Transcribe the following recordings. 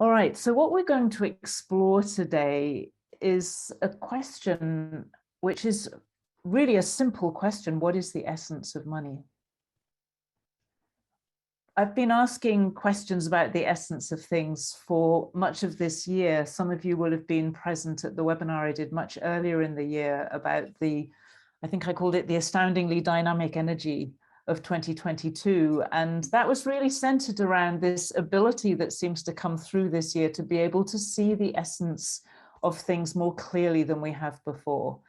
All right, so what we're going to explore today is a question which is really a simple question. What is the essence of money? I've been asking questions about the essence of things for much of this year. Some of you will have been present at the webinar I did much earlier in the year about I think I called it the astoundingly dynamic energy of 2022. And that was really centered around this ability that seems to come through this year to be able to see the essence of things more clearly than we have before.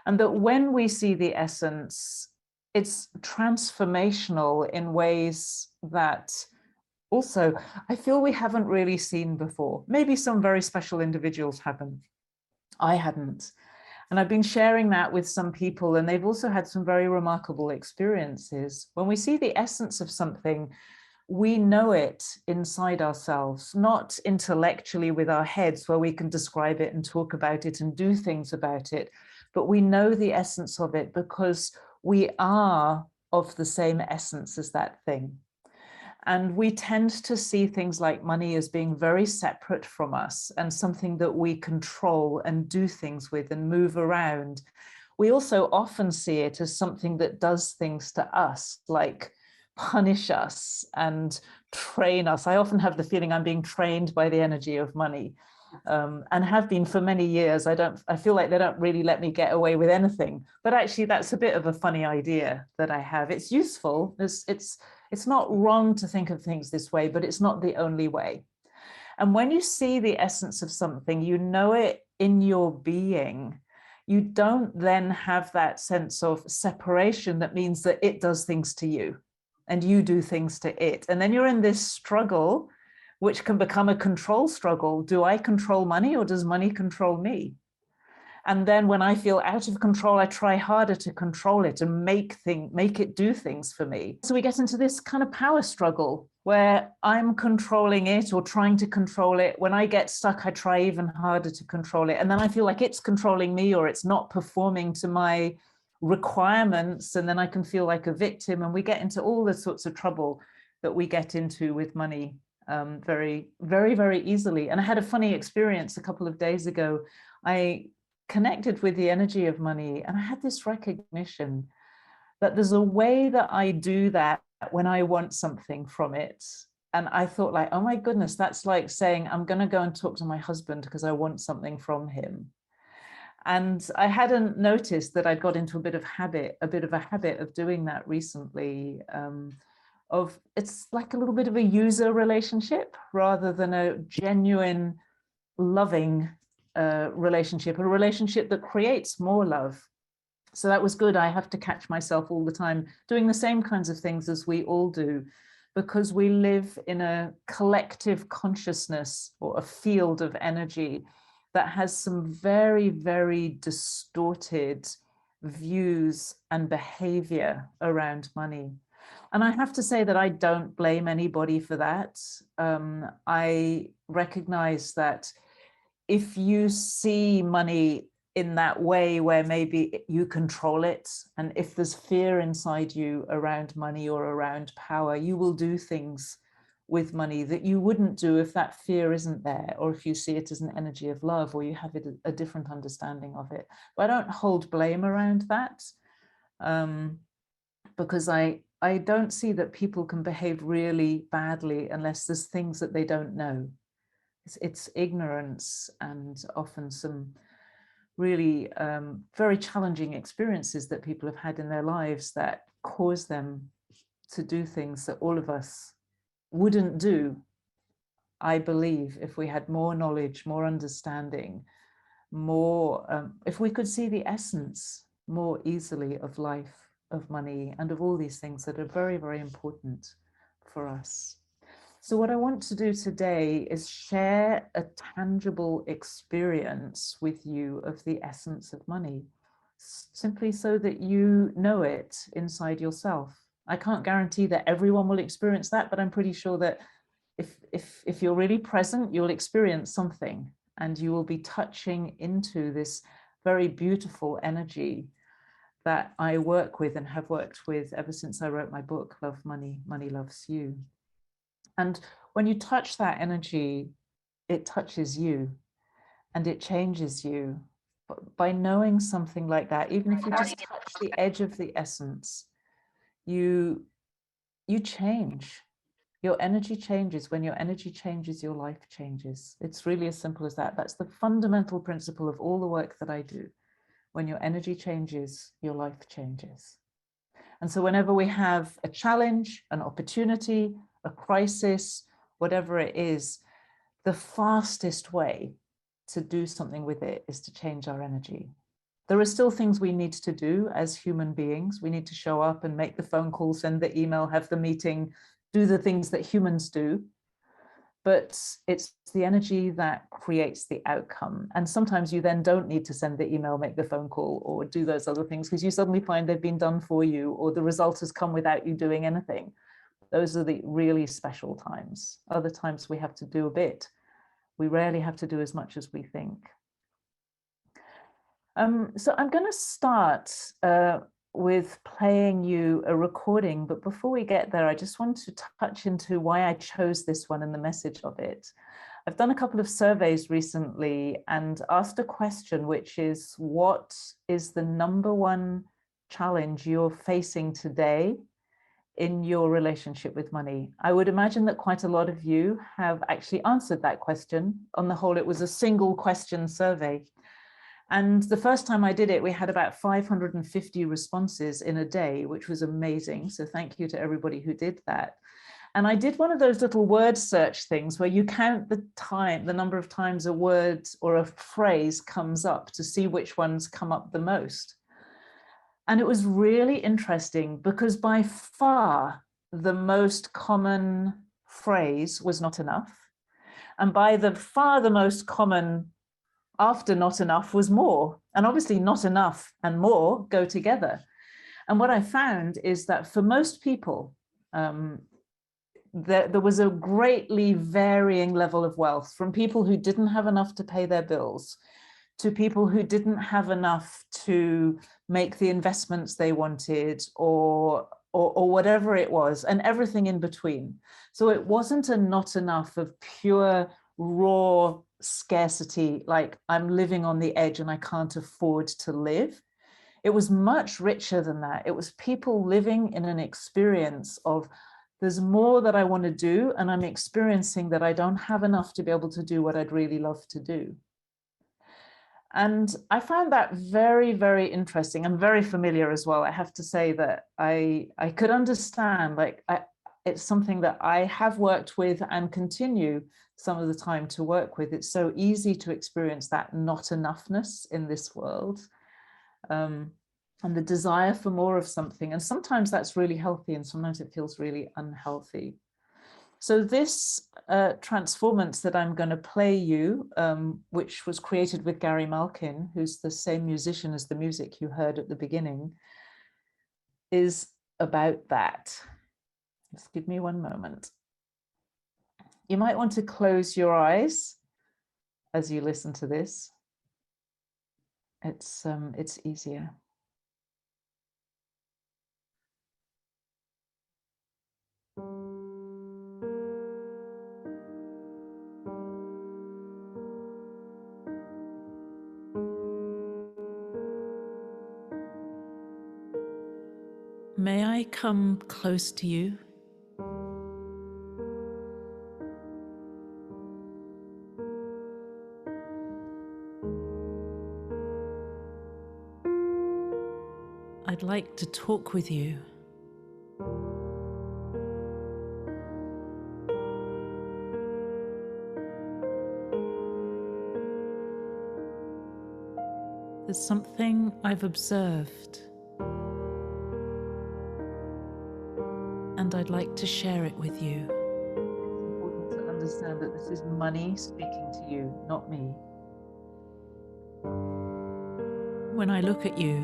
And that when we see the essence, it's transformational in ways that also I feel we haven't really seen before. Maybe some very special individuals haven't. I hadn't. And I've been sharing that with some people, and they've also had some very remarkable experiences. When we see the essence of something, we know it inside ourselves, not intellectually with our heads where we can describe it and talk about it and do things about it, but we know the essence of it because we are of the same essence as that thing. And we tend to see things like money as being very separate from us and something that we control and do things with and move around. We also often see it as something that does things to us, like punish us and train us. I often have the feeling I'm being trained by the energy of money, and have been for many years. I feel like they don't really let me get away with anything, but actually that's a bit of a funny idea that I have. It's useful. It's not wrong to think of things this way, but it's not the only way. And when you see the essence of something, you know it in your being. You don't then have that sense of separation that means that it does things to you and you do things to it. And then you're in this struggle, which can become a control struggle. Do I control money or does money control me? And then when I feel out of control, I try harder to control it and make it do things for me. So we get into this kind of power struggle where I'm controlling it or trying to control it. When I get stuck, I try even harder to control it. And then I feel like it's controlling me or it's not performing to my requirements. And then I can feel like a victim. And we get into all the sorts of trouble that we get into with money very, very, very easily. And I had a funny experience a couple of days ago. I connected with the energy of money, and I had this recognition that there's a way that I do that when I want something from it. And I thought like, oh my goodness, that's like saying I'm going to go and talk to my husband because I want something from him. And I hadn't noticed that I'd got into a bit of a habit of doing that recently. It's like a little bit of a user relationship rather than a genuine loving relationship, a relationship that creates more love. So that was good. I have to catch myself all the time doing the same kinds of things as we all do, because we live in a collective consciousness or a field of energy that has some very, very distorted views and behavior around money. And I have to say that I don't blame anybody for that. I recognize that if you see money in that way where maybe you control it, and if there's fear inside you around money or around power, you will do things with money that you wouldn't do if that fear isn't there, or if you see it as an energy of love, or you have a different understanding of it. But I don't hold blame around that, because I don't see that people can behave really badly unless there's things that they don't know. It's ignorance and often some really very challenging experiences that people have had in their lives that cause them to do things that all of us wouldn't do, I believe, if we had more knowledge, more understanding, more, if we could see the essence more easily of life, of money, and of all these things that are very, very important for us. So what I want to do today is share a tangible experience with you of the essence of money, simply so that you know it inside yourself. I can't guarantee that everyone will experience that, but I'm pretty sure that if you're really present, you'll experience something, and you will be touching into this very beautiful energy that I work with and have worked with ever since I wrote my book, Love Money, Money Loves You. And when you touch that energy, it touches you and it changes you. But by knowing something like that, even if you just touch the edge of the essence, you change. Your energy changes. When your energy changes, your life changes. It's really as simple as that. That's the fundamental principle of all the work that I do. When your energy changes, your life changes. And so whenever we have a challenge, an opportunity, a crisis, whatever it is, the fastest way to do something with it is to change our energy. There are still things we need to do as human beings. We need to show up and make the phone call, send the email, have the meeting, do the things that humans do. But it's the energy that creates the outcome. And sometimes you then don't need to send the email, make the phone call, or do those other things because you suddenly find they've been done for you, or the result has come without you doing anything. Those are the really special times. Other times we have to do a bit. We rarely have to do as much as we think. So I'm going to start with playing you a recording, but before we get there, I just want to touch into why I chose this one and the message of it. I've done a couple of surveys recently and asked a question, which is, what is the #1 challenge you're facing today in your relationship with money? I would imagine that quite a lot of you have actually answered that question. On the whole, it was a single question survey. And the first time I did it, we had about 550 responses in a day, which was amazing. So thank you to everybody who did that. And I did one of those little word search things where you count the number of times a word or a phrase comes up to see which ones come up the most. And it was really interesting because by far the most common phrase was not enough. And by far the most common after not enough was more. And obviously not enough and more go together. And what I found is that for most people, there was a greatly varying level of wealth, from people who didn't have enough to pay their bills to people who didn't have enough to make the investments they wanted, or whatever it was, and everything in between. So it wasn't a not enough of pure raw scarcity, like I'm living on the edge and I can't afford to live. It was much richer than that. It was people living in an experience of, there's more that I want to do, and I'm experiencing that I don't have enough to be able to do what I'd really love to do. And I found that very, very interesting and very familiar as well. I have to say that I could understand, like, it's something that I have worked with and continue some of the time to work with. It's so easy to experience that not enoughness in this world, and the desire for more of something. And sometimes that's really healthy and sometimes it feels really unhealthy. So this transformance that I'm going to play you, which was created with Gary Malkin, who's the same musician as the music you heard at the beginning, is about that. Just give me one moment. You might want to close your eyes as you listen to this. It's easier. May I come close to you? I'd like to talk with you. There's something I've observed, and I'd like to share it with you. It's important to understand that this is money speaking to you, not me. When I look at you,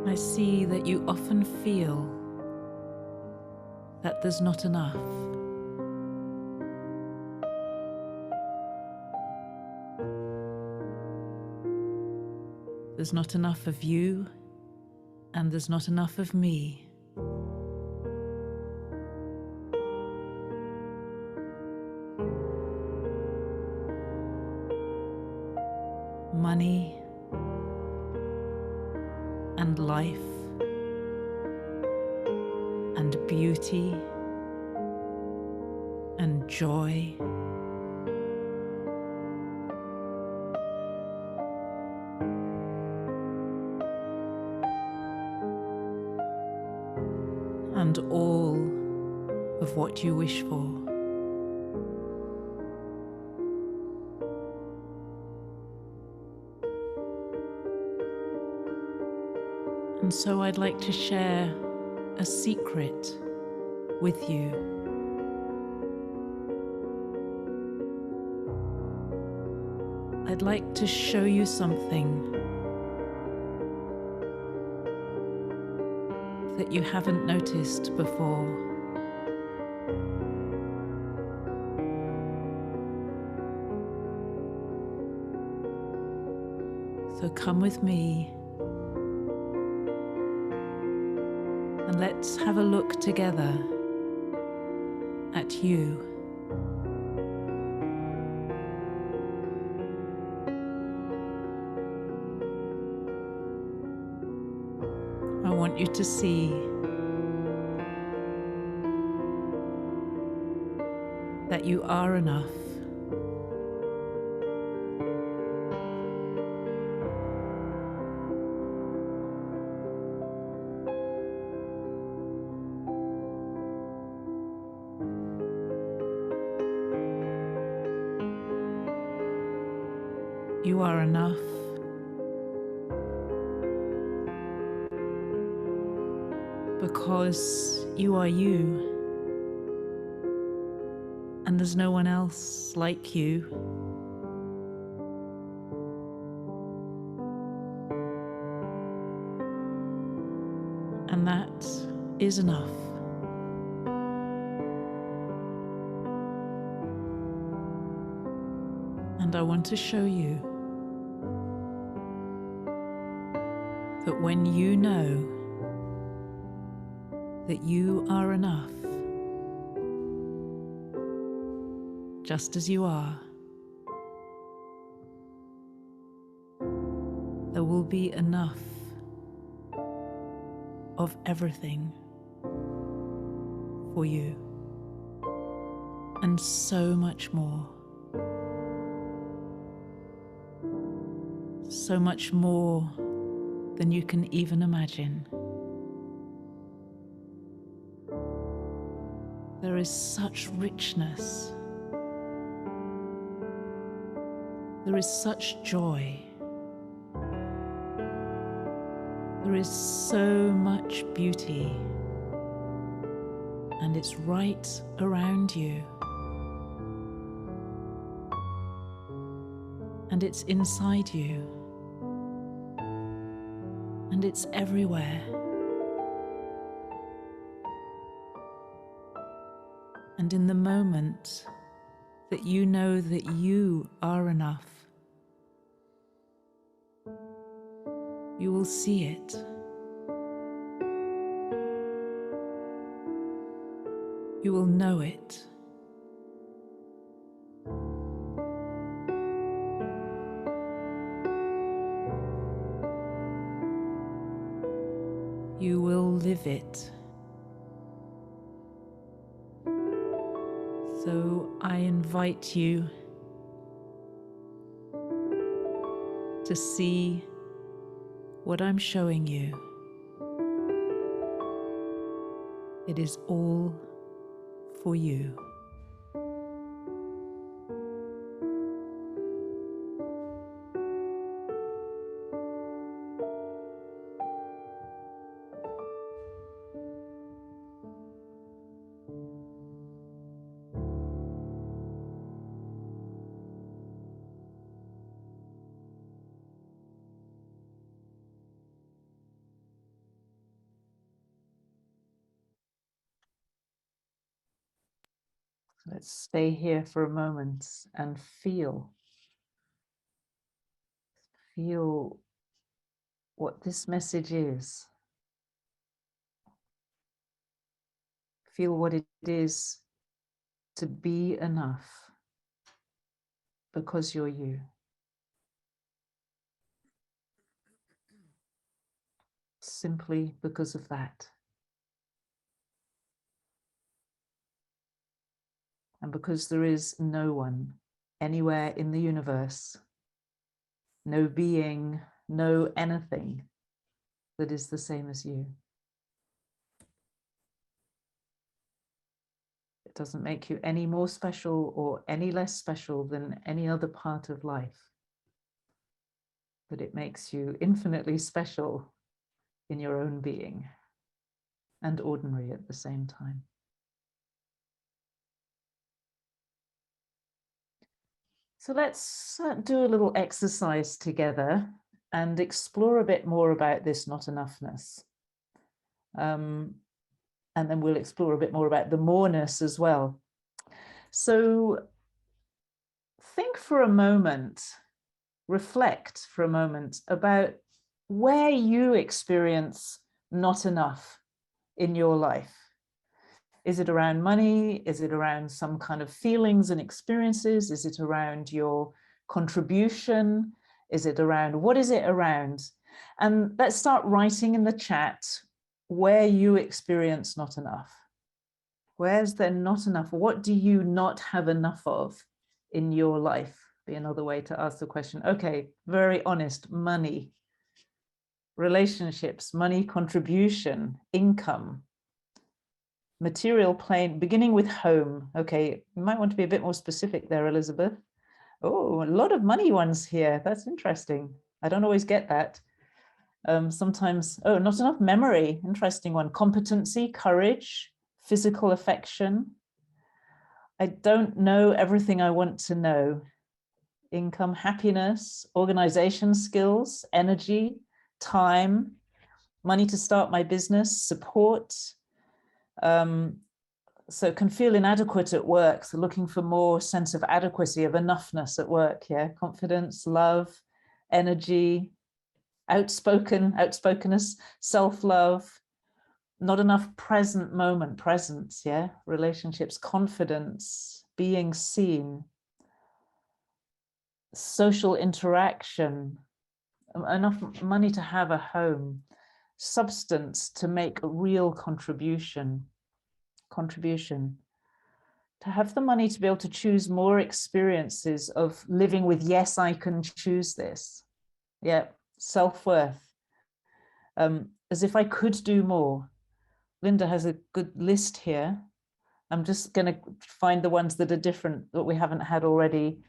I see that you often feel that there's not enough. There's not enough of you, and there's not enough of me. money and life and beauty and joy. And all of what you wish for. And so I'd like to share a secret with you. I'd like to show you something that you haven't noticed before. So come with me and let's have a look together at you. I want you to see that you are enough. You are enough because you are you, and there's no one else like you. And that is enough. And I want to show you that when you know that you are enough, just as you are, there will be enough of everything for you, and so much more. So much more than you can even imagine. There is such richness. There is such joy. There is so much beauty, and it's right around you. And it's inside you. And it's everywhere. And in the moment that you know that you are enough, you will see it. You will know it. You will live it. So I invite you to see what I'm showing you. It is all for you. Let's stay here for a moment and feel what this message is. Feel what it is to be enough because you're you. simply because of that. And because there is no one anywhere in the universe, no being, no anything that is the same as you. It doesn't make you any more special or any less special than any other part of life, but it makes you infinitely special in your own being and ordinary at the same time. So let's do a little exercise together and explore a bit more about this not enoughness. And then we'll explore a bit more about the moreness as well. So think for a moment, reflect for a moment about where you experience not enough in your life. Is it around money? Is it around some kind of feelings and experiences? Is it around your contribution? Is it around, what is it around? And let's start writing in the chat where you experience not enough. Where's there not enough? What do you not have enough of in your life? Be another way to ask the question. Okay, very honest, money, relationships, money contribution, income, material plane, beginning with home. Okay, you might want to be a bit more specific there, Elizabeth. Oh, a lot of money ones here. That's interesting. I don't always get that. Sometimes, oh, not enough memory. Interesting one. Competency, courage, physical affection. I don't know everything I want to know. Income, happiness, organization skills, energy, time, money to start my business, support. So can feel inadequate at work. So looking for more sense of adequacy, of enoughness at work. Yeah, confidence, love, energy, outspokenness, self-love, not enough present moment, presence. Yeah, relationships, confidence, being seen, social interaction, enough money to have a home, substance to make a real contribution, to have the money to be able to choose more experiences of living with, yes, I can choose this. Yeah, self-worth, as if I could do more. Linda has a good list here. I'm just going to find the ones that are different that we haven't had already.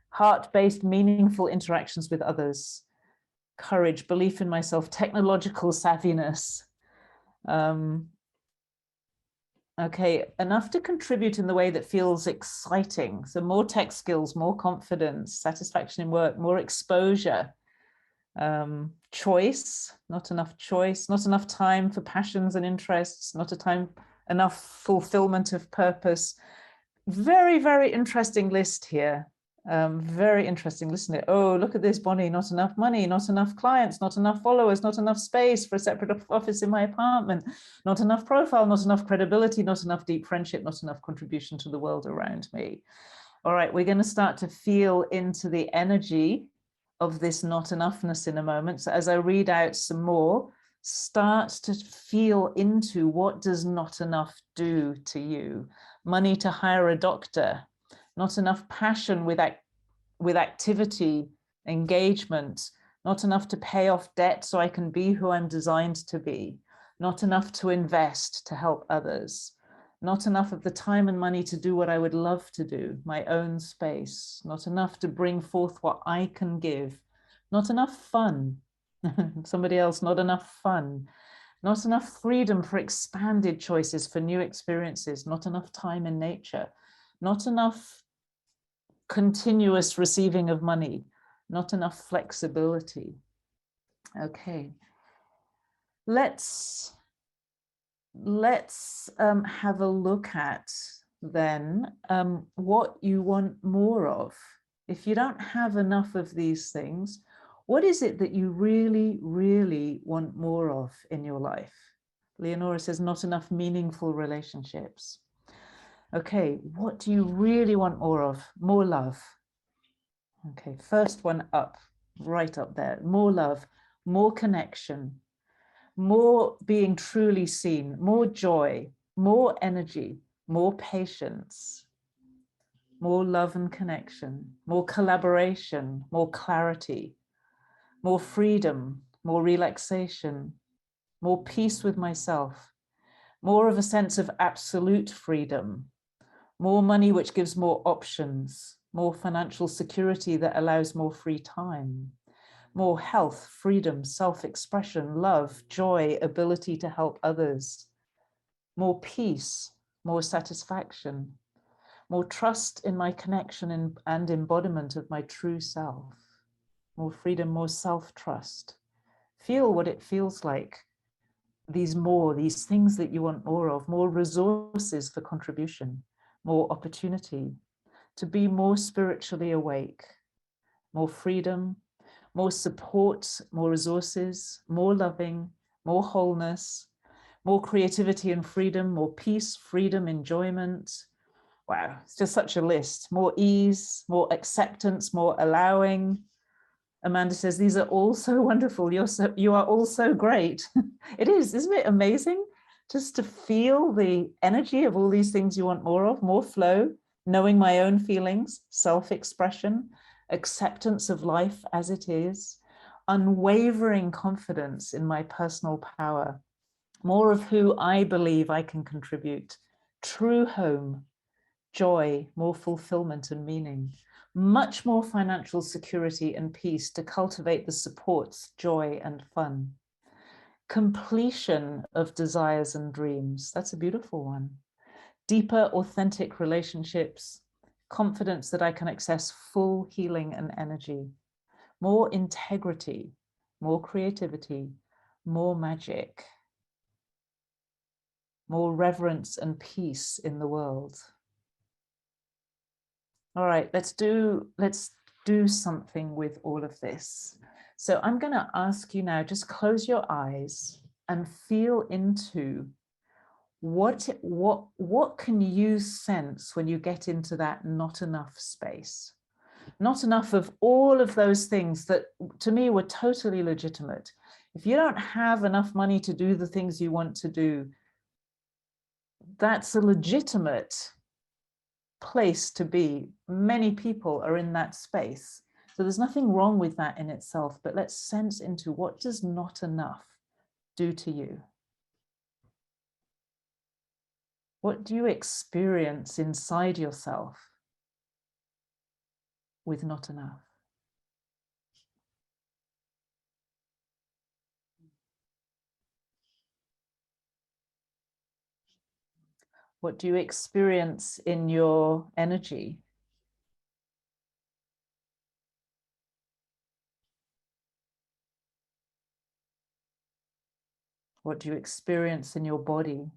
Heart-based, meaningful interactions with others, courage, belief in myself, technological savviness. Okay, enough to contribute in the way that feels exciting. So more tech skills, more confidence, satisfaction in work, more exposure, choice, not enough time for passions and interests, enough fulfillment of purpose. Very, very interesting list here. Very interesting. Listen to it. Oh, look at this, Bonnie. Not enough money, not enough clients, not enough followers, not enough space for a separate office in my apartment, not enough profile, not enough credibility, not enough deep friendship, not enough contribution to the world around me. All right, we're going to start to feel into the energy of this not enoughness in a moment. So as I read out some more, start to feel into what does not enough do to you. Money to hire a doctor, not enough passion with activity, engagement, not enough to pay off debt so I can be who I'm designed to be, not enough to invest to help others, not enough of the time and money to do what I would love to do, my own space, not enough to bring forth what I can give, not enough fun, somebody else, not enough fun, not enough freedom for expanded choices, for new experiences, not enough time in nature, not enough continuous receiving of money, not enough flexibility. Okay, let's have a look at then what you want more of. If you don't have enough of these things, what is it that you really, really want more of in your life? Leonora says not enough meaningful relationships. Okay, what do you really want more of? More love. Okay, first one up, right up there. More love, more connection, more being truly seen, more joy, more energy, more patience, more love and connection, more collaboration, more clarity, more freedom, more relaxation, more peace with myself, more of a sense of absolute freedom, more money which gives more options, more financial security that allows more free time, more health, freedom, self-expression, love, joy, ability to help others, more peace, more satisfaction, more trust in my connection and embodiment of my true self, more freedom, more self-trust. Feel what it feels like. These things that you want more of, more resources for contribution, more opportunity, to be more spiritually awake, more freedom, more support, more resources, more loving, more wholeness, more creativity and freedom, more peace, freedom, enjoyment. Wow, it's just such a list. More ease, more acceptance, more allowing. Amanda says, these are all so wonderful. You are all so great. It is, isn't it amazing? Just to feel the energy of all these things you want more of, more flow, knowing my own feelings, self-expression, acceptance of life as it is, unwavering confidence in my personal power, more of who I believe I can contribute, true home, joy, more fulfillment and meaning, much more financial security and peace to cultivate the supports, joy and fun. Completion of desires and dreams. That's a beautiful one. Deeper, authentic relationships, confidence that I can access full healing and energy, more integrity, more creativity, more magic, more reverence and peace in the world. All right, let's do something with all of this. So I'm going to ask you now, just close your eyes and feel into what can you sense when you get into that not enough space? Not enough of all of those things that to me were totally legitimate. If you don't have enough money to do the things you want to do, that's a legitimate place to be. Many people are in that space. So there's nothing wrong with that in itself, but let's sense into what does not enough do to you? What do you experience inside yourself with not enough? What do you experience in your energy? What do you experience in your body?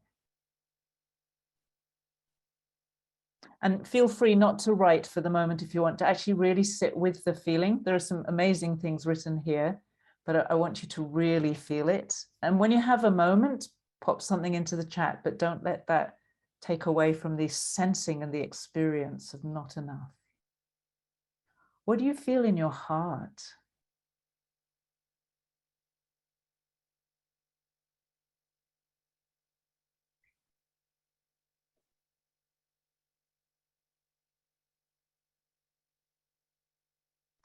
And feel free not to write for the moment if you want to actually really sit with the feeling. There are some amazing things written here, but I want you to really feel it. And when you have a moment, pop something into the chat, but don't let that take away from the sensing and the experience of not enough. What do you feel in your heart?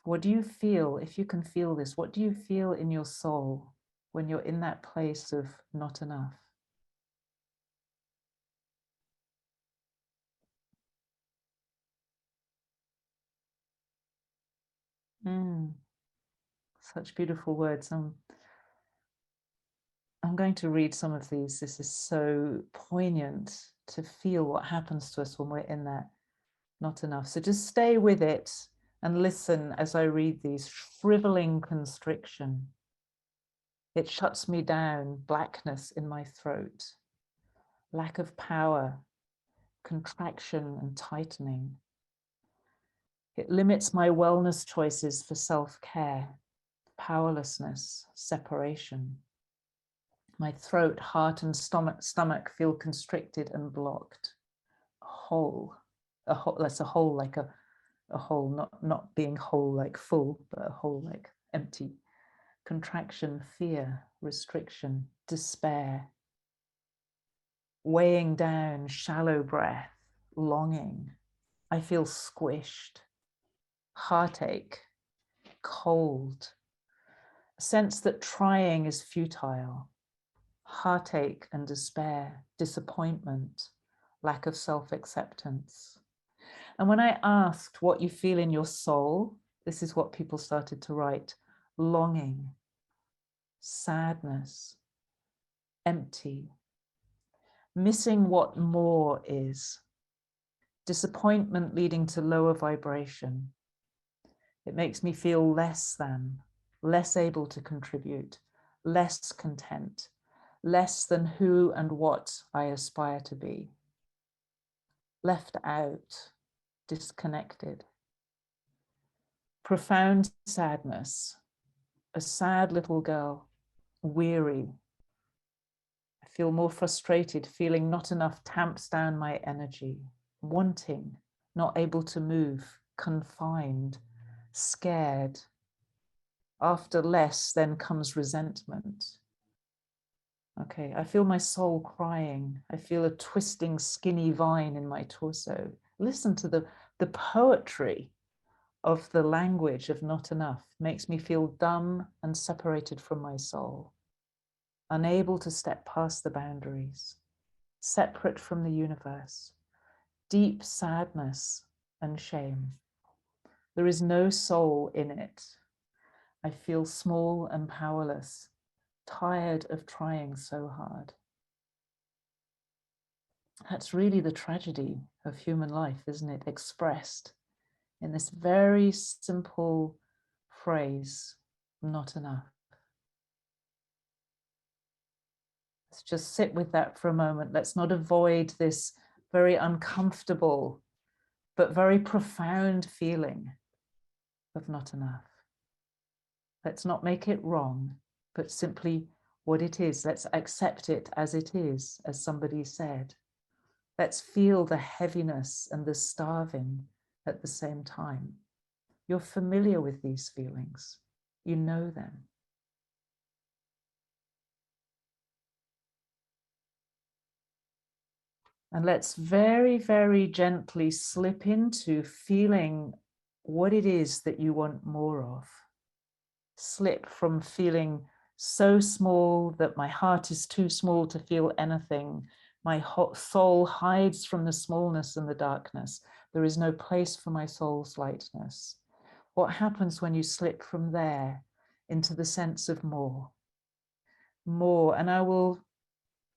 What do you feel, if you can feel this, what do you feel in your soul when you're in that place of not enough? Such beautiful words. I'm going to read some of these. This is so poignant to feel what happens to us when we're in that not enough. So just stay with it and listen as I read these. Shriveling constriction. It shuts me down, blackness in my throat. Lack of power, contraction and tightening. It limits my wellness choices for self-care, powerlessness, separation. My throat, heart, and stomach feel constricted and blocked. A hole, that's a hole like a hole, not being whole like full, but a hole like empty. Contraction, fear, restriction, despair, weighing down, shallow breath, longing. I feel squished, heartache, cold, a sense that trying is futile, heartache and despair, disappointment, lack of self-acceptance. And when I asked what you feel in your soul, this is what people started to write: longing, sadness, empty, missing what more is, disappointment leading to lower vibration. It makes me feel less than, less able to contribute, less content, less than who and what I aspire to be. Left out, disconnected. Profound sadness, a sad little girl, weary. I feel more frustrated, feeling not enough tamps down my energy, wanting, not able to move, confined, scared. After less, then comes resentment. Okay, I feel my soul crying. I feel a twisting, skinny vine in my torso. Listen to the poetry of the language of not enough. Makes me feel dumb and separated from my soul, unable to step past the boundaries, separate from the universe, deep sadness and shame. There is no soul in it. I feel small and powerless, tired of trying so hard. That's really the tragedy of human life, isn't it? Expressed in this very simple phrase, not enough. Let's just sit with that for a moment. Let's not avoid this very uncomfortable, but very profound feeling of not enough. Let's not make it wrong, but simply what it is. Let's accept it as it is, as somebody said. Let's feel the heaviness and the starving at the same time. You're familiar with these feelings. You know them. And let's very, very gently slip into feeling what it is that you want more of. Slip from feeling so small that my heart is too small to feel anything. My soul hides from the smallness and the darkness. There is no place for my soul's lightness. What happens when you slip from there into the sense of more? More, and I will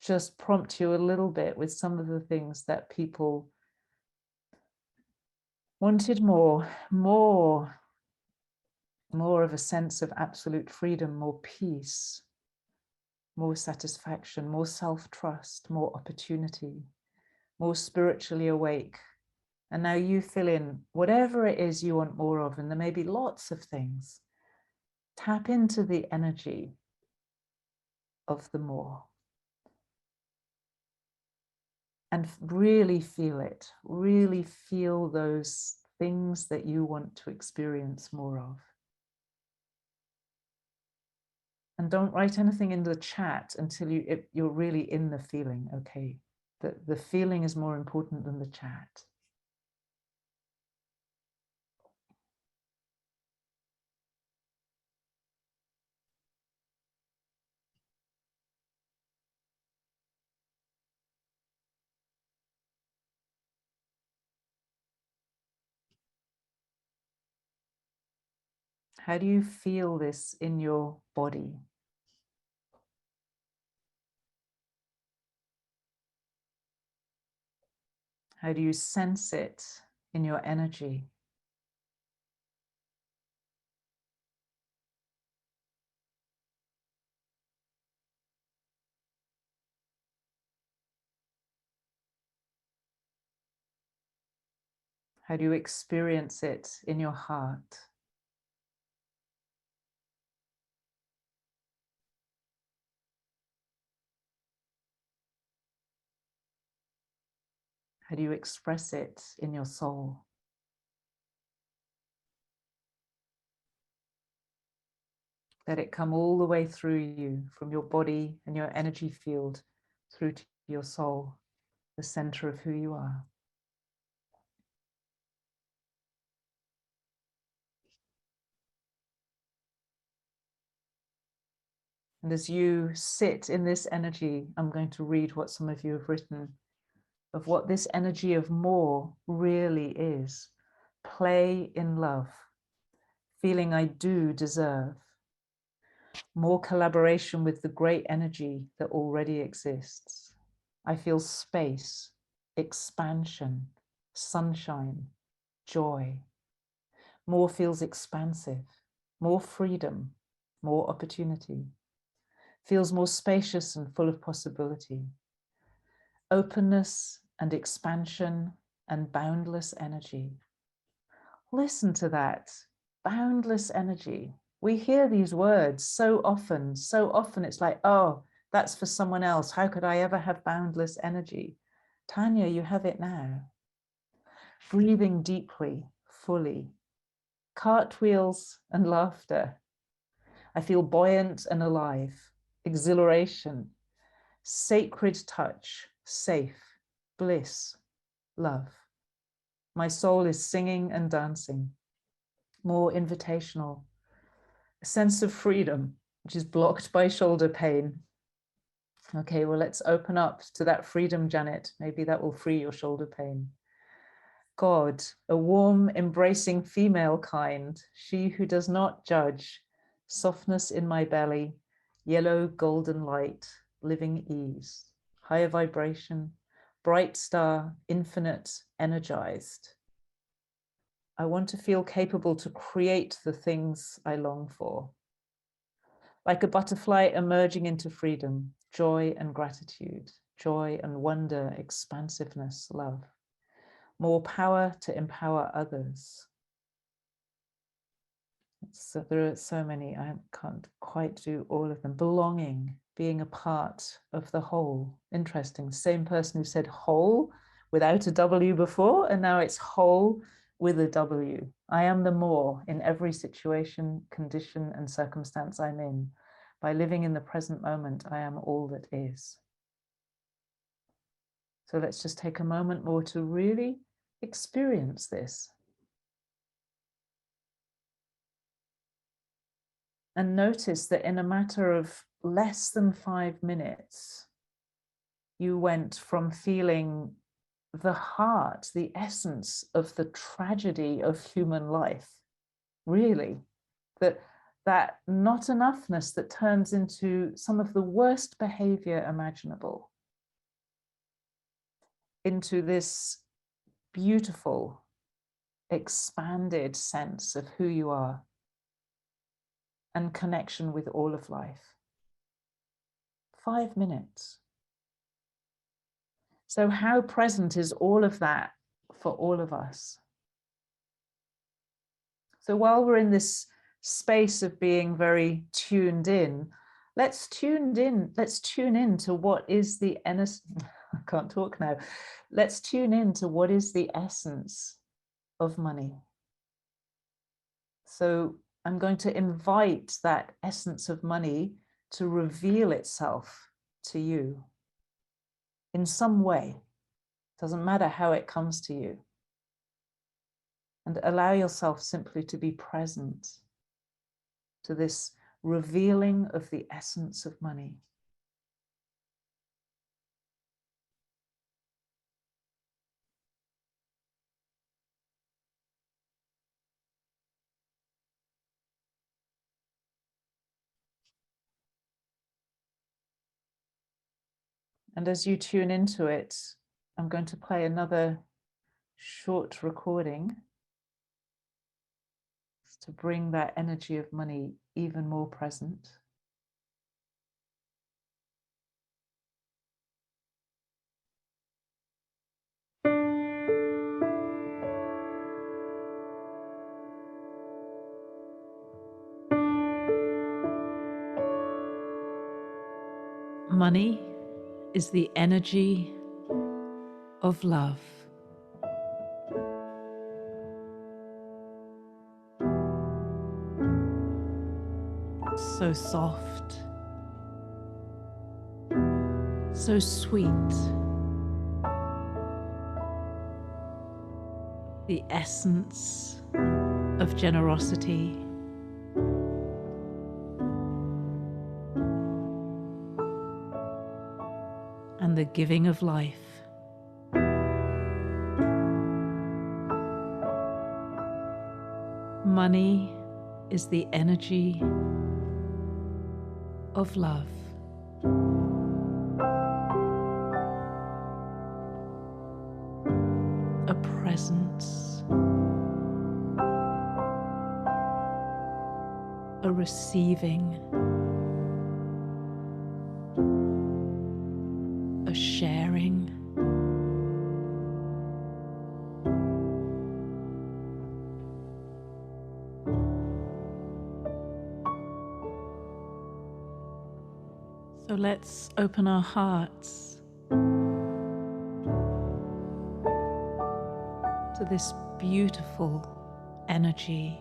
just prompt you a little bit with some of the things that people wanted more of a sense of absolute freedom, more peace, more satisfaction, more self-trust, more opportunity, more spiritually awake. And now you fill in whatever it is you want more of, and there may be lots of things. Tap into the energy of the more. And really feel it, really feel those things that you want to experience more of. And don't write anything in the chat until you're really in the feeling, okay? The feeling is more important than the chat. How do you feel this in your body? How do you sense it in your energy? How do you experience it in your heart? How do you express it in your soul? Let it come all the way through you, from your body and your energy field through to your soul, the center of who you are. And as you sit in this energy, I'm going to read what some of you have written of what this energy of more really is. Play in love, feeling I do deserve. More collaboration with the great energy that already exists. I feel space, expansion, sunshine, joy. More feels expansive, more freedom, more opportunity. Feels more spacious and full of possibility. Openness and expansion and boundless energy. Listen to that, boundless energy. We hear these words so often it's like, oh, that's for someone else. How could I ever have boundless energy? Tanya, you have it now. Breathing deeply, fully. Cartwheels and laughter. I feel buoyant and alive. Exhilaration. Sacred touch. Safe. Bliss. Love. My soul is singing and dancing. More invitational. A sense of freedom, which is blocked by shoulder pain. Okay, well, let's open up to that freedom, Janet. Maybe that will free your shoulder pain. God, a warm, embracing female kind, she who does not judge, softness in my belly, yellow golden light, living ease, higher vibration, bright star, infinite, energized. I want to feel capable to create the things I long for. Like a butterfly emerging into freedom, joy and gratitude, joy and wonder, expansiveness, love. More power to empower others. So there are so many, I can't quite do all of them. Belonging, being a part of the whole. Interesting, same person who said whole without a W before, and now it's whole with a W. I am the more in every situation, condition, and circumstance I'm in. By living in the present moment, I am all that is. So let's just take a moment more to really experience this. And notice that in a matter of less than 5 minutes, you went from feeling the heart, the essence of the tragedy of human life, really, that not enoughness that turns into some of the worst behavior imaginable, into this beautiful, expanded sense of who you are and connection with all of life. 5 minutes. So how present is all of that for all of us? So while we're in this space of being very tuned in, let's tune in to what is the I can't talk now. Let's tune in to what is the essence of money. So I'm going to invite that essence of money to reveal itself to you in some way. Doesn't matter how it comes to you. And allow yourself simply to be present to this revealing of the essence of money. And as you tune into it, I'm going to play another short recording to bring that energy of money even more present. Money is the energy of love. so soft, so sweet. The essence of generosity. And the giving of life. Money is the energy of love. A presence, a receiving, a sharing. So let's open our hearts to this beautiful energy.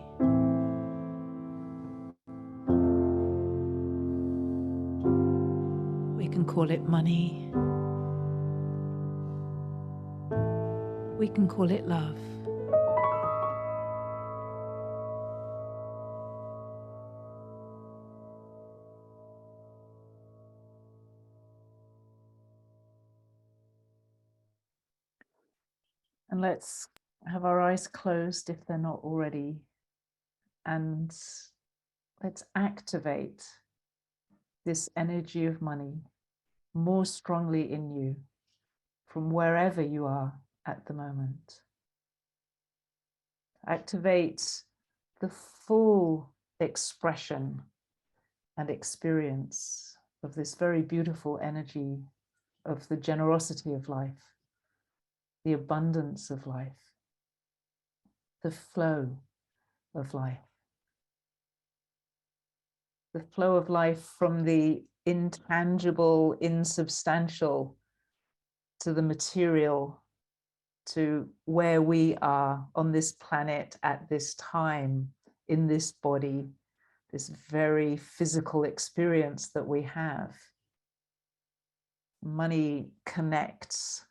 We can call it money. We can call it love. And let's have our eyes closed if they're not already. And let's activate this energy of money more strongly in you from wherever you are at the moment. Activate the full expression and experience of this very beautiful energy of the generosity of life, the abundance of life, the flow of life. The flow of life from the intangible, insubstantial to the material, to where we are on this planet at this time, in this body, this very physical experience that we have. Money connects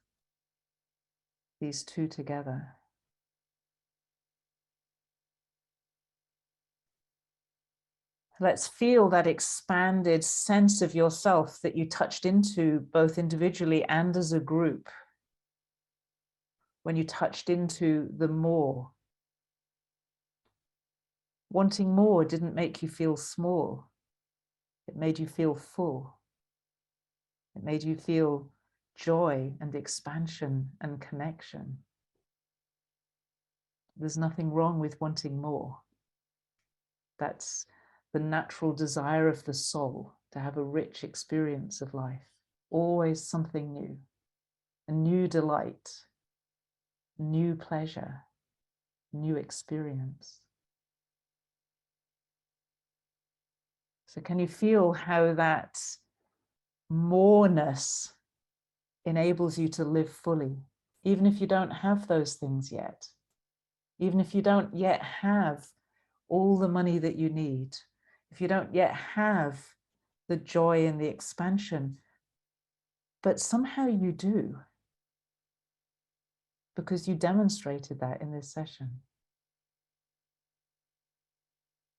these two together. Let's feel that expanded sense of yourself that you touched into both individually and as a group. When you touched into the more. Wanting more didn't make you feel small. It made you feel full. It made you feel joy and expansion and connection. There's nothing wrong with wanting more. That's the natural desire of the soul, to have a rich experience of life. Always something new, a new delight, new pleasure, new experience. So can you feel how that moreness enables you to live fully, even if you don't have those things yet, even if you don't yet have all the money that you need, if you don't yet have the joy and the expansion, but somehow you do, because you demonstrated that in this session.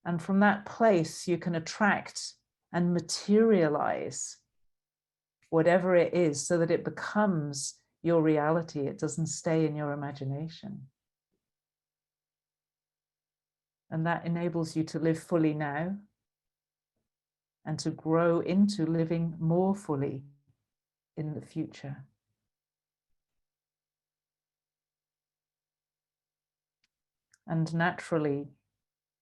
And from that place, you can attract and materialize whatever it is so that it becomes your reality. It doesn't stay in your imagination. And that enables you to live fully now and to grow into living more fully in the future. And naturally,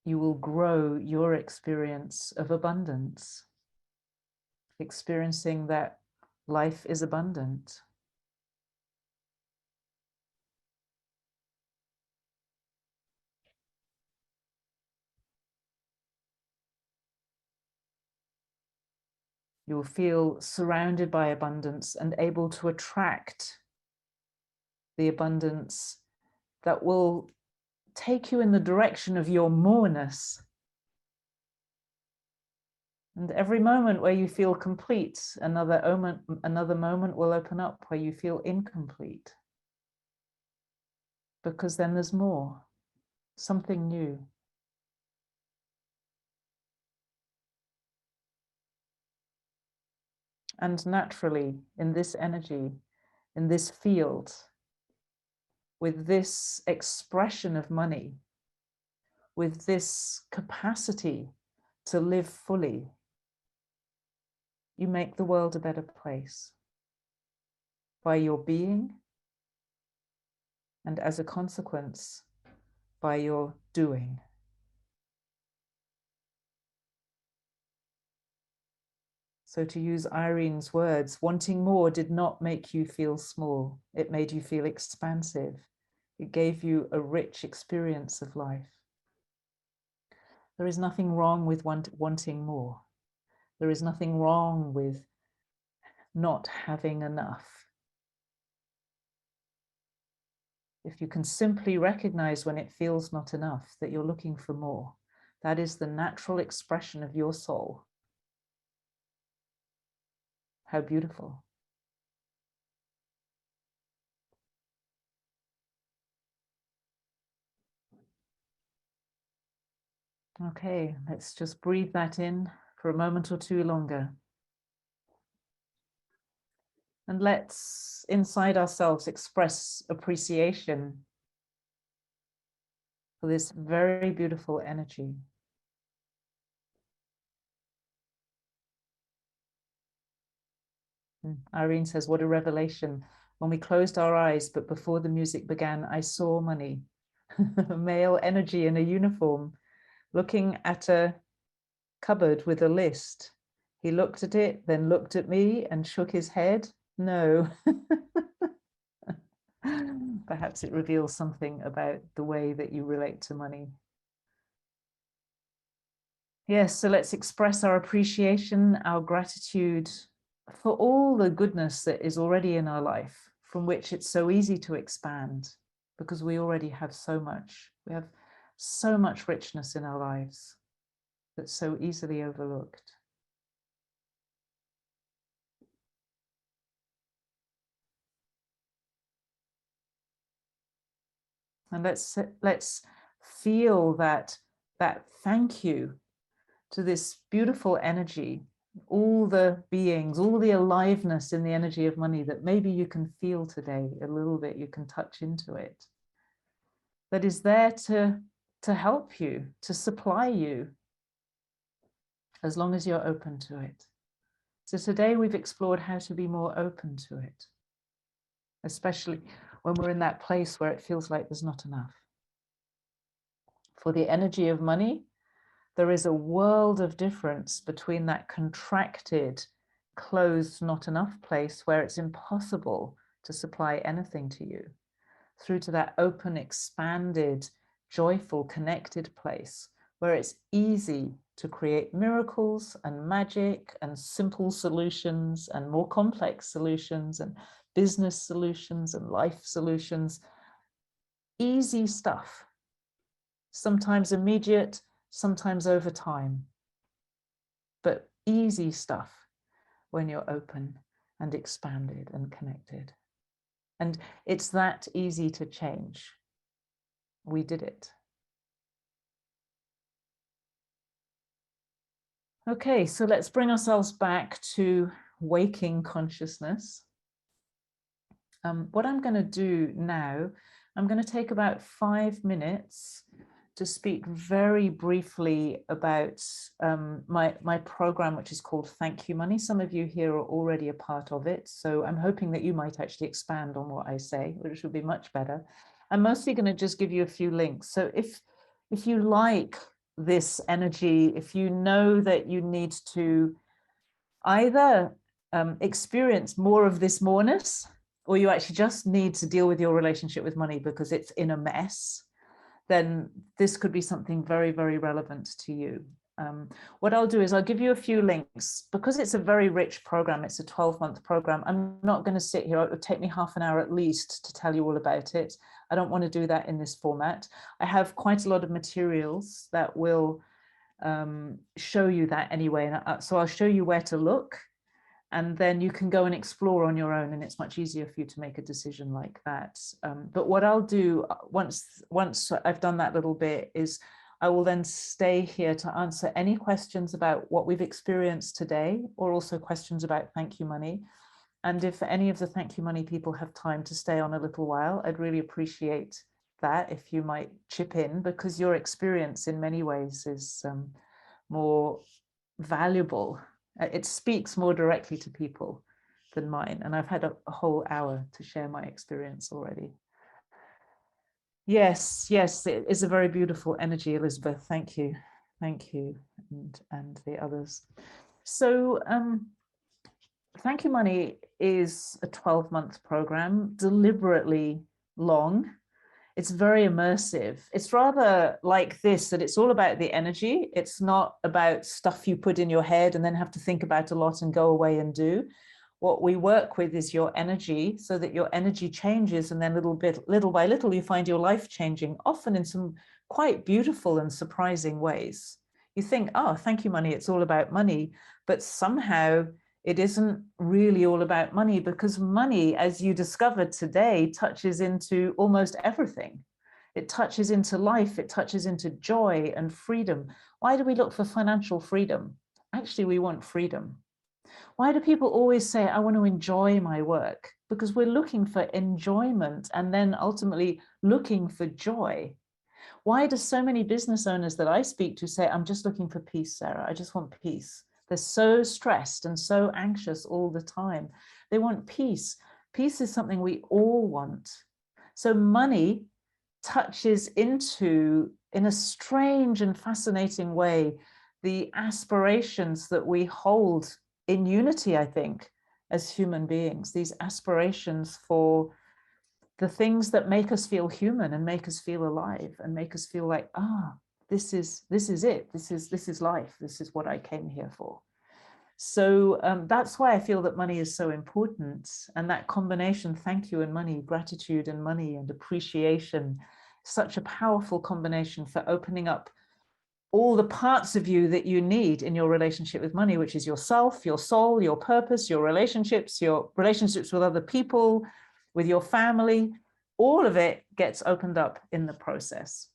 you will grow your experience of abundance, experiencing that life is abundant. You will feel surrounded by abundance and able to attract the abundance that will take you in the direction of your moreness, And every moment where you feel complete, another moment will open up where you feel incomplete. Because then there's more, something new. And naturally, in this energy, in this field, with this expression of money, with this capacity to live fully, you make the world a better place by your being, and as a consequence, by your doing. So to use Irene's words, wanting more did not make you feel small. It made you feel expansive. It gave you a rich experience of life. There is nothing wrong with wanting more. There is nothing wrong with not having enough. If you can simply recognize when it feels not enough, that you're looking for more, that is the natural expression of your soul. How beautiful. Okay, let's just breathe that in for a moment or two longer. And let's, inside ourselves, express appreciation for this very beautiful energy. Irene says, what a revelation. When we closed our eyes, but before the music began, I saw money, male energy in a uniform, looking at a cupboard with a list. He looked at it, then looked at me and shook his head. No. Perhaps it reveals something about the way that you relate to money. Yes, so let's express our appreciation, our gratitude for all the goodness that is already in our life, from which it's so easy to expand, because we already have so much. We have so much richness in our lives that's so easily overlooked. And let's feel that thank you to this beautiful energy, all the beings, all the aliveness in the energy of money that maybe you can feel today a little bit, you can touch into it, that is there to help you, to supply you, as long as you're open to it. So today we've explored how to be more open to it, especially when we're in that place where it feels like there's not enough. For the energy of money, there is a world of difference between that contracted, closed, not enough place where it's impossible to supply anything to you, through to that open, expanded, joyful, connected place where it's easy to create miracles and magic and simple solutions and more complex solutions and business solutions and life solutions. Easy stuff, sometimes immediate, sometimes over time, but easy stuff when you're open and expanded and connected. And it's that easy to change. We did it. Okay, so let's bring ourselves back to waking consciousness. What I'm going to do now, I'm going to take about 5 minutes to speak very briefly about my program, which is called Thank You Money. Some of you here are already a part of it, so I'm hoping that you might actually expand on what I say, which would be much better. I'm mostly going to just give you a few links. So if you like this energy, if you know that you need to either experience more of this moreness, or you actually just need to deal with your relationship with money because it's in a mess, then this could be something very, very relevant to you. What I'll do is I'll give you a few links. Because it's a very rich program, it's a 12-month program, I'm not going to sit here, it would take me half an hour at least to tell you all about it. I don't want to do that in this format. I have quite a lot of materials that will show you that anyway. And so I'll show you where to look, and then you can go and explore on your own, and it's much easier for you to make a decision like that. But what I'll do once I've done that little bit is I will then stay here to answer any questions about what we've experienced today, or also questions about Thank You Money. And if any of the Thank You Money people have time to stay on a little while, I'd really appreciate that if you might chip in, because your experience in many ways is more valuable. It speaks more directly to people than mine. And I've had a whole hour to share my experience already. Yes, it is a very beautiful energy, Elizabeth. Thank you. Thank you. And the others. So Thank You Money is a 12-month program, deliberately long. It's very immersive. It's rather like this, that it's all about the energy. It's not about stuff you put in your head and then have to think about a lot and go away and do. What we work with is your energy, so that your energy changes, and then little by little, you find your life changing, often in some quite beautiful and surprising ways. You think, oh, Thank You Money, it's all about money, but somehow it isn't really all about money, because money, as you discovered today, touches into almost everything. It touches into life, it touches into joy and freedom. Why do we look for financial freedom? Actually, we want freedom. Why do people always say, I want to enjoy my work? Because we're looking for enjoyment and then ultimately looking for joy. Why do so many business owners that I speak to say, I'm just looking for peace, Sarah, I just want peace? They're so stressed and so anxious all the time. They want peace. Peace is something we all want. So money touches into, in a strange and fascinating way, the aspirations that we hold in unity, I think, as human beings, these aspirations for the things that make us feel human and make us feel alive and make us feel like, this is it. This is life. This is what I came here for. So that's why I feel that money is so important. And that combination, thank you and money, gratitude and money and appreciation, such a powerful combination for opening up all the parts of you that you need in your relationship with money, which is yourself, your soul, your purpose, your relationships with other people, with your family. All of it gets opened up in the process.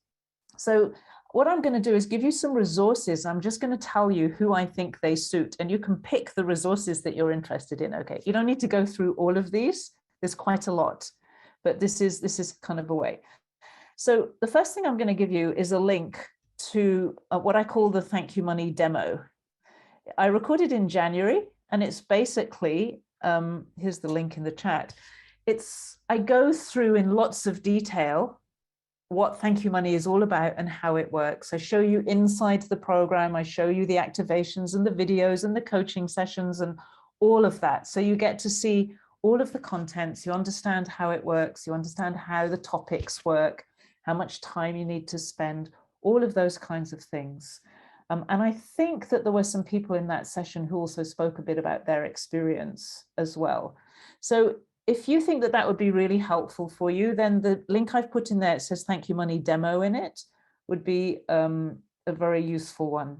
So what I'm going to do is give you some resources. I'm just going to tell you who I think they suit, and you can pick the resources that you're interested in. Okay, you don't need to go through all of these. There's quite a lot, but this is kind of a way. So the first thing I'm going to give you is a link to what I call the Thank You Money demo. I recorded in January, and it's basically, here's the link in the chat. I go through in lots of detail what Thank You Money is all about and how it works. I show you inside the program. I show you the activations and the videos and the coaching sessions and all of that. So you get to see all of the contents. You understand how it works. You understand how the topics work, how much time you need to spend, all of those kinds of things. And I think that there were some people in that session who also spoke a bit about their experience as well. So if you think that that would be really helpful for you, then the link I've put in there, it says Thank You Money demo in it, would be a very useful one.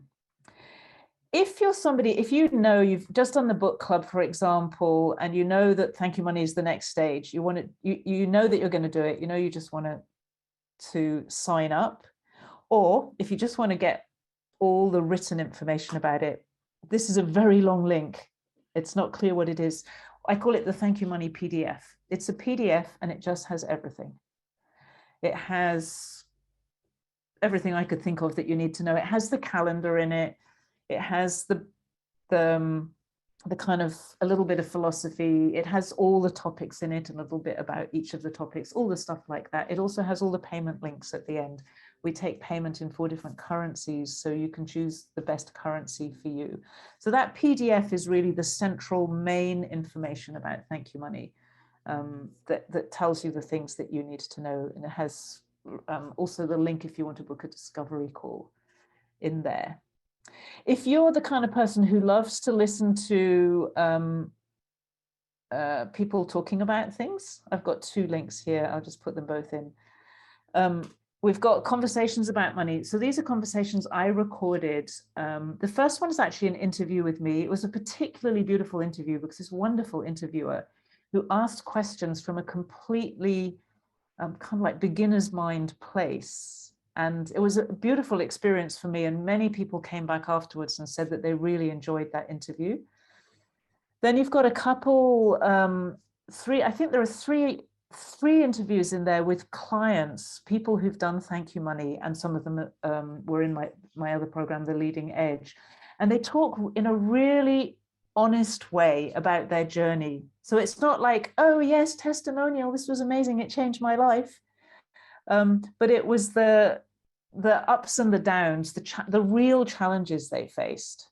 If you're somebody, if you know you've just done the book club, for example, and you know that Thank You Money is the next stage, you want to, you know that you're going to do it, you know you just want to sign up, or if you just want to get all the written information about it, this is a very long link. It's not clear what it is. I call it the Thank You Money PDF. It's a PDF and it just has everything. It has everything I could think of that you need to know. It has the calendar in it. It has the kind of a little bit of philosophy. It has all the topics in it, a little bit about each of the topics, all the stuff like that. It also has all the payment links at the end. We take payment in 4 different currencies, so you can choose the best currency for you. So that PDF is really the central main information about Thank You Money, that tells you the things that you need to know. And it has also the link if you want to book a discovery call in there. If you're the kind of person who loves to listen to people talking about things, I've got 2 links here. I'll just put them both in. we've got conversations about money. So these are conversations I recorded. The first one is actually an interview with me. It was a particularly beautiful interview because this wonderful interviewer who asked questions from a completely kind of like beginner's mind place. And it was a beautiful experience for me. And many people came back afterwards and said that they really enjoyed that interview. Then you've got a couple, I think there are three interviews in there with clients, people who've done Thank You Money, and some of them were in my other program, The Leading Edge. And they talk in a really honest way about their journey. So it's not like, oh yes, testimonial, this was amazing, it changed my life. But it was the ups and the downs, the real challenges they faced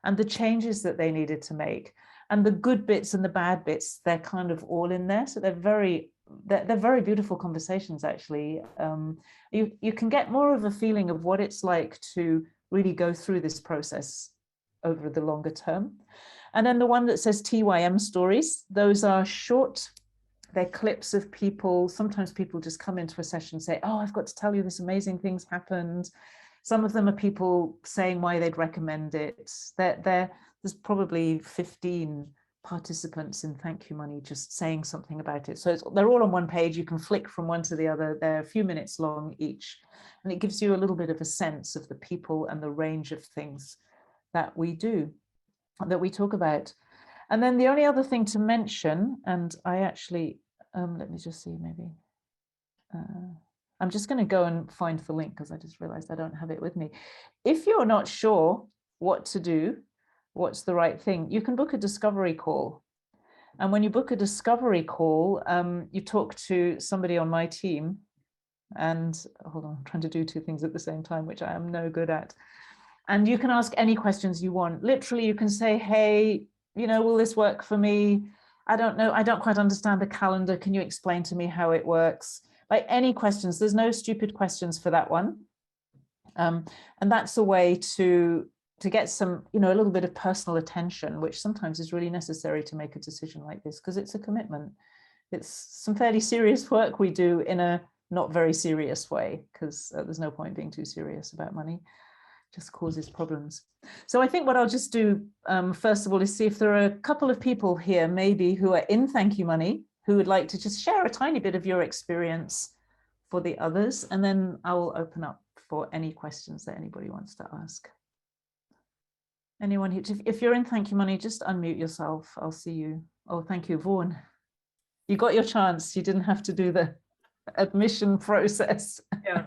and the changes that they needed to make. And the good bits and the bad bits, they're kind of all in there. So they're very beautiful conversations, actually. You can get more of a feeling of what it's like to really go through this process over the longer term. And then the one that says TYM stories, those are short, they're clips of people. Sometimes people just come into a session and say, oh, I've got to tell you this amazing thing's happened. Some of them are people saying why they'd recommend it. There's probably 15 participants in Thank You Money just saying something about it. So they're all on one page. You can flick from one to the other. They're a few minutes long each. And it gives you a little bit of a sense of the people and the range of things that we do, that we talk about. And then the only other thing to mention, and I actually, let me just see, maybe. I'm just going to go and find the link because I just realized I don't have it with me. If you're not sure what to do, what's the right thing, you can book a discovery call. And when you book a discovery call, you talk to somebody on my team. And hold on, I'm trying to do two things at the same time, which I am no good at. And you can ask any questions you want. Literally, you can say, hey, will this work for me? I don't know. I don't quite understand the calendar. Can you explain to me how it works? Like any questions. There's no stupid questions for that one. And that's a way to get some, a little bit of personal attention, which sometimes is really necessary to make a decision like this, because it's a commitment. It's some fairly serious work we do in a not very serious way, because there's no point being too serious about money. It just causes problems. So I think what I'll just do, first of all, is see if there are a couple of people here, maybe, who are in Thank You Money, who would like to just share a tiny bit of your experience for the others. And then I will open up for any questions that anybody wants to ask. Anyone who, if you're in Thank You Money, just unmute yourself. I'll see you. Oh, thank you, Vaughan. You got your chance. You didn't have to do the admission process. Yeah.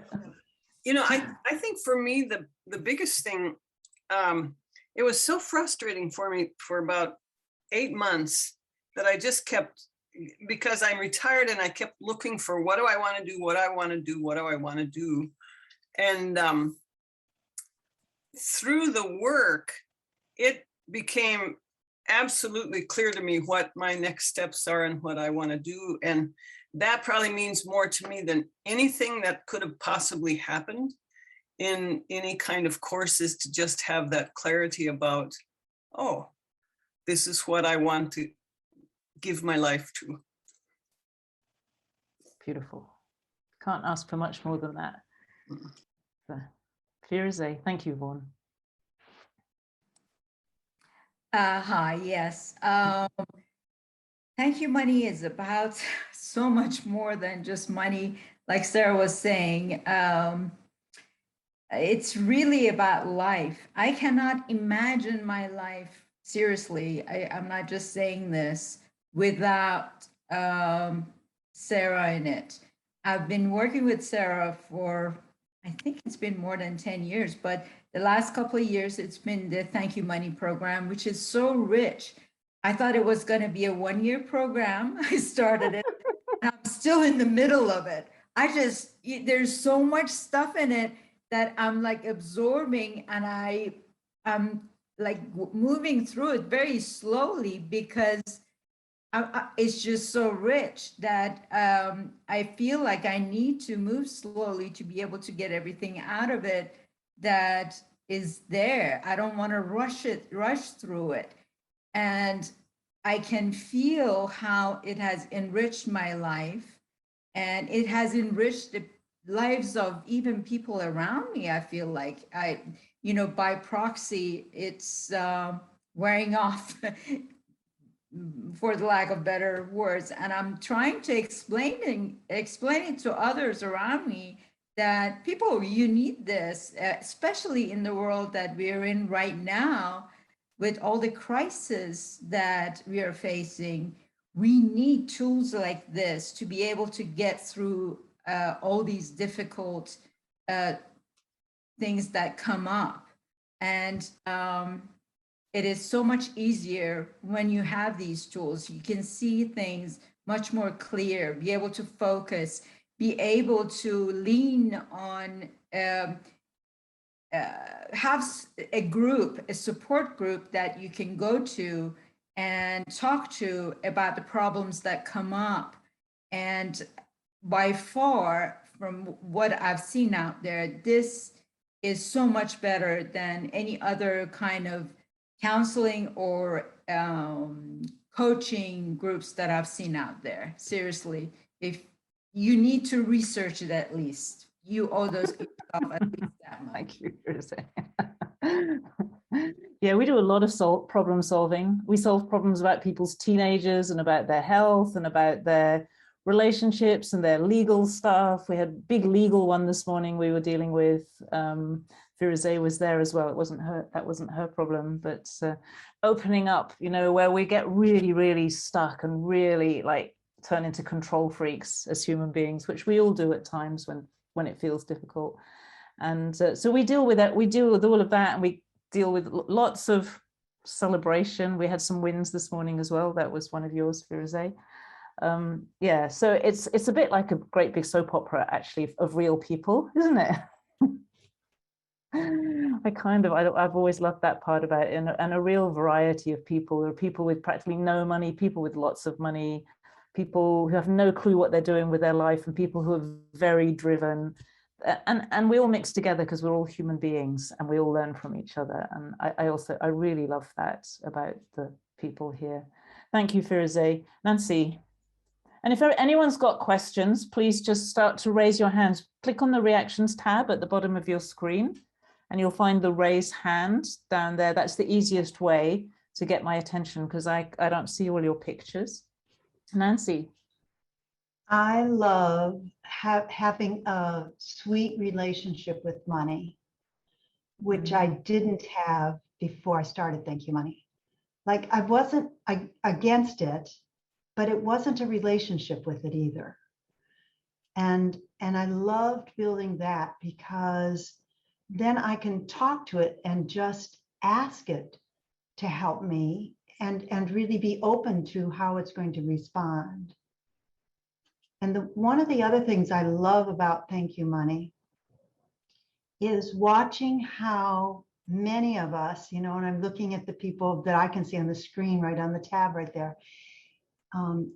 I think for me, the biggest thing, it was so frustrating for me for about 8 months that I just kept, because I'm retired and I kept looking for what do I want to do, what I want to do, what do I want to do. And through the work, it became absolutely clear to me what my next steps are and what I want to do. And that probably means more to me than anything that could have possibly happened in any kind of courses, to just have that clarity about, oh, this is what I want to give my life to. Beautiful. Can't ask for much more than that. Firuze, thank you, Vaughan. Hi, yes. Thank You Money is about so much more than just money. Like Sarah was saying, it's really about life. I cannot imagine my life, seriously, I'm not just saying this, without Sarah in it. I've been working with Sarah for, I think it's been more than 10 years, but the last couple of years, it's been the Thank You Money program, which is so rich. I thought it was going to be a one-year program. I started it, and I'm still in the middle of it. There's so much stuff in it that I'm like absorbing, and I'm like moving through it very slowly, because it's just so rich that I feel like I need to move slowly to be able to get everything out of it that is there. I don't want to rush through it. And I can feel how it has enriched my life, and it has enriched lives of even people around me. I feel like by proxy, it's wearing off, for the lack of better words. And I'm trying to explain it to others around me that people, you need this, especially in the world that we're in right now, with all the crises that we are facing. We need tools like this to be able to get through all these difficult things that come up. And it is so much easier when you have these tools. You can see things much more clear, be able to focus, be able to lean on, have a group, a support group that you can go to and talk to about the problems that come up. And by far, from what I've seen out there, this is so much better than any other kind of counseling or coaching groups that I've seen out there. Seriously, if you need to research it, at least you owe those people at least that much. Thank you for saying. Yeah, we do a lot of problem solving. We solve problems about people's teenagers and about their health and about their relationships and their legal stuff. We had a big legal one this morning we were dealing with. Firuze was there as well. That wasn't her problem, but opening up, where we get really, really stuck and really like turn into control freaks as human beings, which we all do at times when it feels difficult. And so we deal with that. We deal with all of that, and we deal with lots of celebration. We had some wins this morning as well. That was one of yours, Firuze. Yeah, so it's a bit like a great big soap opera, actually, of real people, isn't it? I've always loved that part about it, and a real variety of people. There are people with practically no money, people with lots of money, people who have no clue what they're doing with their life, and people who are very driven. And we all mix together because we're all human beings and we all learn from each other. And I really love that about the people here. Thank you, Firuze. Nancy. And if anyone's got questions, please just start to raise your hands. Click on the reactions tab at the bottom of your screen, and you'll find the raise hand down there. That's the easiest way to get my attention because I don't see all your pictures. Nancy. I love having a sweet relationship with money, which I didn't have before I started Thank You Money. Like I wasn't against it, but it wasn't a relationship with it either. And I loved building that because then I can talk to it and just ask it to help me and really be open to how it's going to respond. And one of the other things I love about Thank You Money is watching how many of us, and I'm looking at the people that I can see on the screen right on the tab right there,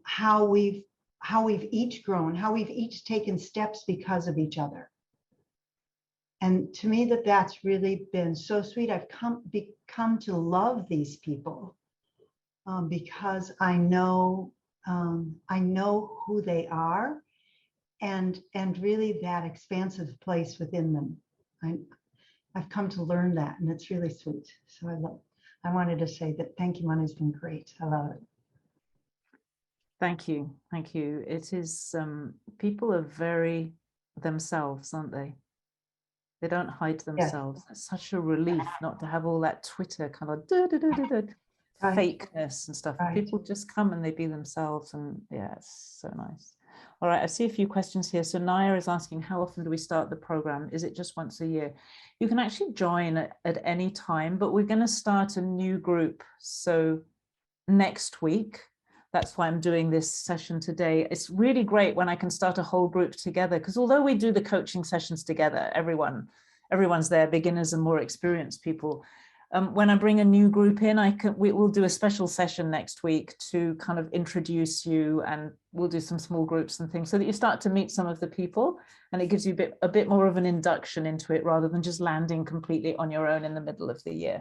how we've each grown, how we've each taken steps because of each other. And to me, that's really been so sweet. I've become to love these people because I know who they are and really that expansive place within them. I've come to learn that, and it's really sweet. So I wanted to say that Thank You Money has been great. I love it. Thank you. Thank you. It is, people are very themselves, aren't they? They don't hide themselves. Yes. It's such a relief not to have all that Twitter kind of fakeness and stuff. Right. People just come and they be themselves, and yeah, it's so nice. All right, I see a few questions here. So Naya is asking, how often do we start the program? Is it just once a year? You can actually join at any time, but we're going to start a new group. So next week, that's why I'm doing this session today. It's really great when I can start a whole group together, because although we do the coaching sessions together, everyone's there, beginners and more experienced people. When I bring a new group in, we will do a special session next week to kind of introduce you, and we'll do some small groups and things so that you start to meet some of the people, and it gives you a bit more of an induction into it rather than just landing completely on your own in the middle of the year.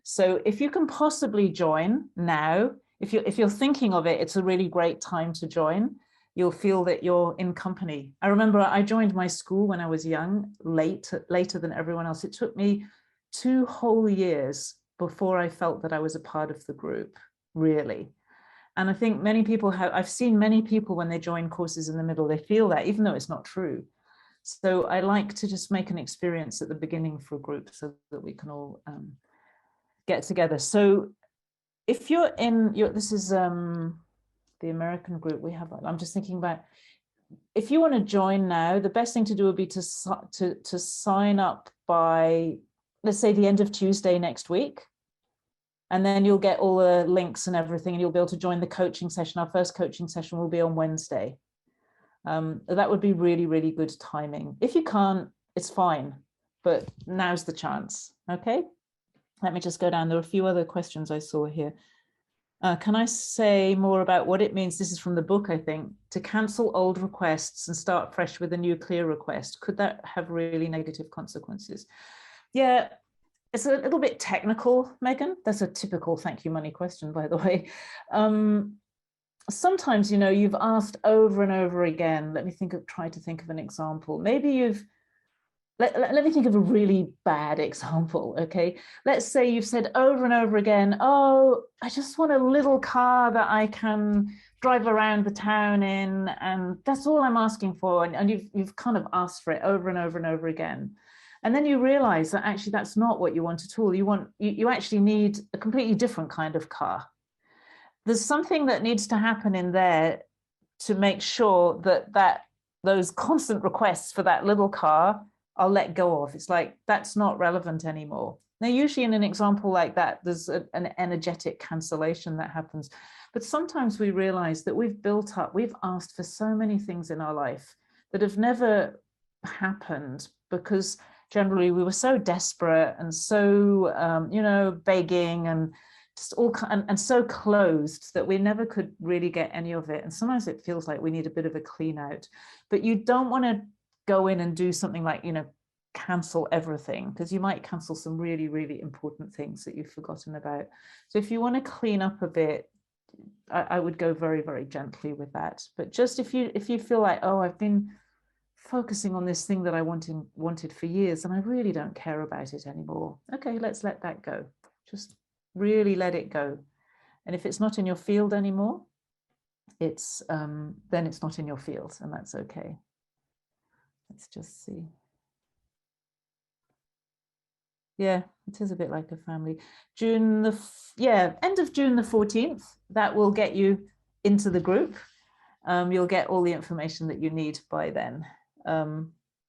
So if you can possibly join now, if you're thinking of it, it's a really great time to join. you'll feel that you're in company. I remember I joined my school when I was young, later than everyone else. It took me 2 whole years before I felt that I was a part of the group, really. And I think many people have, I've seen many people when they join courses in the middle, they feel that, even though it's not true. So I like to just make an experience at the beginning for a group so that we can all get together. So if you're in, this is the American group we have, I'm just thinking about, if you want to join now, the best thing to do would be to sign up by, let's say, the end of Tuesday next week. And then you'll get all the links and everything, and you'll be able to join the coaching session. Our first coaching session will be on Wednesday. That would be really, really good timing. If you can't, it's fine, but now's the chance. Okay, let me just go down. There are a few other questions I saw here. Can I say more about what it means? This is from the book, I think, to cancel old requests and start fresh with a new clear request. Could that have really negative consequences? Yeah, it's a little bit technical, Megan. That's a typical thank you money question, by the way. Sometimes, you know, you've asked over and over again. Let me try to think of an example. Maybe let me think of a really bad example, okay? Let's say you've said over and over again, oh, I just want a little car that I can drive around the town in, and that's all I'm asking for. And you've kind of asked for it over and over and over again. And then you realize that actually that's not what you want at all. You actually need a completely different kind of car. There's something that needs to happen in there to make sure that those constant requests for that little car are let go of. It's like, that's not relevant anymore. Now, usually in an example like that, there's an energetic cancellation that happens. But sometimes we realize that we've asked for so many things in our life that have never happened because generally we were so desperate and so, you know, begging and just and so closed that we never could really get any of it. And sometimes it feels like we need a bit of a clean out, but you don't want to go in and do something like, you know, cancel everything, because you might cancel some really, really important things that you've forgotten about. So if you want to clean up a bit, I would go very, very gently with that. But just if you feel like, oh, I've been focusing on this thing that I wanted for years and I really don't care about it anymore. Okay, let's let that go. Just really let it go. And if it's not in your field anymore, it's then it's not in your field, and that's okay. Let's just see. Yeah, it is a bit like a family. End of June the 14th, that will get you into the group. You'll get all the information that you need by then.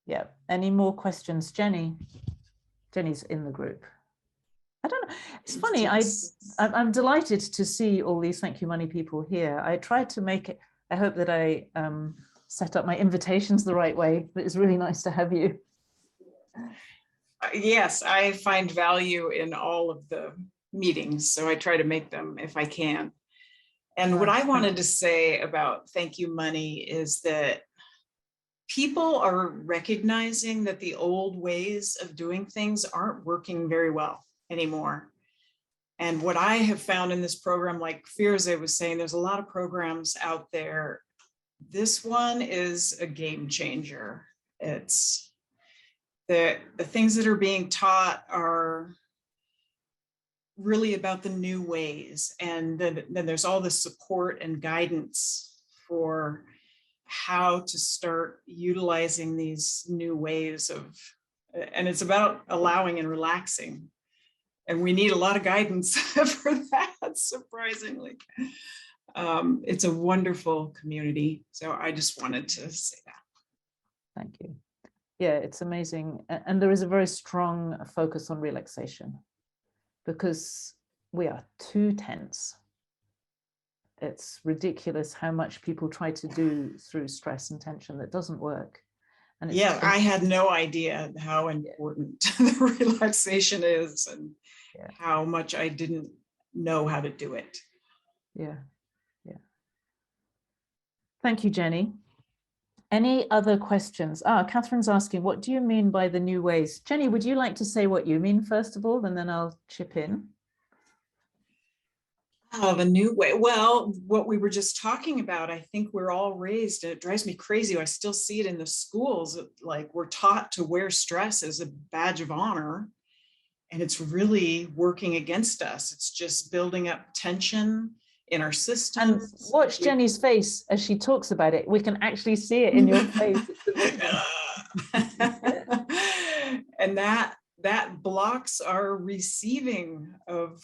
Yeah, any more questions? Jenny's in the group. I don't know, it's funny, I'm delighted to see all these Thank You Money people here. I tried to make it, I hope that I set up my invitations the right way, but it's really nice to have you. Yes, I find value in all of the meetings, so I try to make them if I can. And what I wanted to say about Thank You Money is that people are recognizing that the old ways of doing things aren't working very well anymore. And what I have found in this program, like Firuze was saying, there's a lot of programs out there. This one is a game changer. It's the things that are being taught are really about the new ways. And then there's all the support and guidance for how to start utilizing these new ways of, and it's about allowing and relaxing. And we need a lot of guidance for that, surprisingly. It's a wonderful community. So I just wanted to say that. Thank you. Yeah, it's amazing. And there is a very strong focus on relaxation because we are too tense. It's ridiculous how much people try to do through stress and tension that doesn't work. And it's I had no idea how important the relaxation is and how much I didn't know how to do it. Yeah. Thank you, Jenny. Any other questions? Catherine's asking, what do you mean by the new ways? Jenny, would you like to say what you mean first of all, and then I'll chip in? Oh, the new way. Well, what we were just talking about, I think we're all raised, and it drives me crazy. I still see it in the schools. Like, we're taught to wear stress as a badge of honor, and it's really working against us. It's just building up tension in our And systems. watch Jenny's face as she talks about it. We can actually see it in your face. It's amazing. And that blocks our receiving of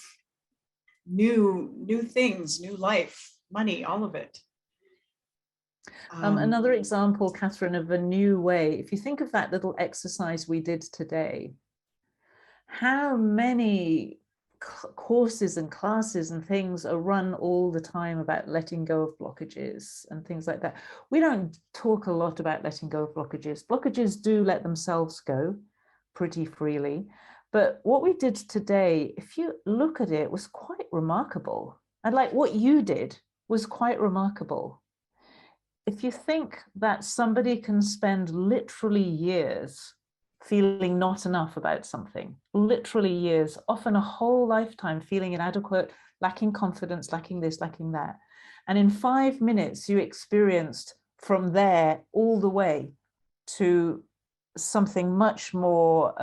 new things, new life, money, all of it. Another example, Catherine, of a new way, if you think of that little exercise we did today, how many courses and classes and things are run all the time about letting go of blockages and things like that. We don't talk a lot about letting go of blockages. Blockages do let themselves go pretty freely. But what we did today, if you look at it, was quite remarkable. And like what you did was quite remarkable. If you think that somebody can spend literally years feeling not enough about something, literally years, often a whole lifetime feeling inadequate, lacking confidence, lacking this, lacking that. And in 5 minutes, you experienced from there all the way to something much more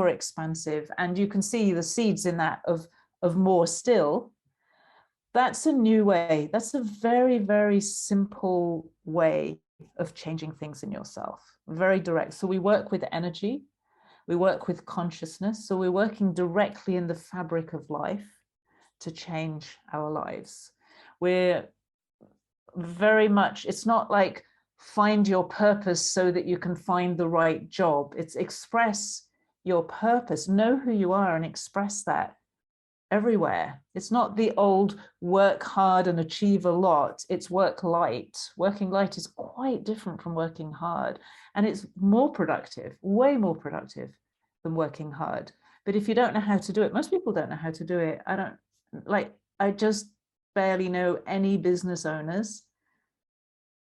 expansive. And you can see the seeds in that of more still. That's a new way. That's a very, very simple way of changing things in yourself. Very direct. So we work with energy, we work with consciousness. So we're working directly in the fabric of life to change our lives. We're very much, it's not like find your purpose so that you can find the right job. It's express your purpose, know who you are and express that everywhere. It's not the old work hard and achieve a lot. It's work light. Working light is quite different from working hard. And it's more productive, way more productive than working hard. But if you don't know how to do it, most people don't know how to do it. I just barely know any business owners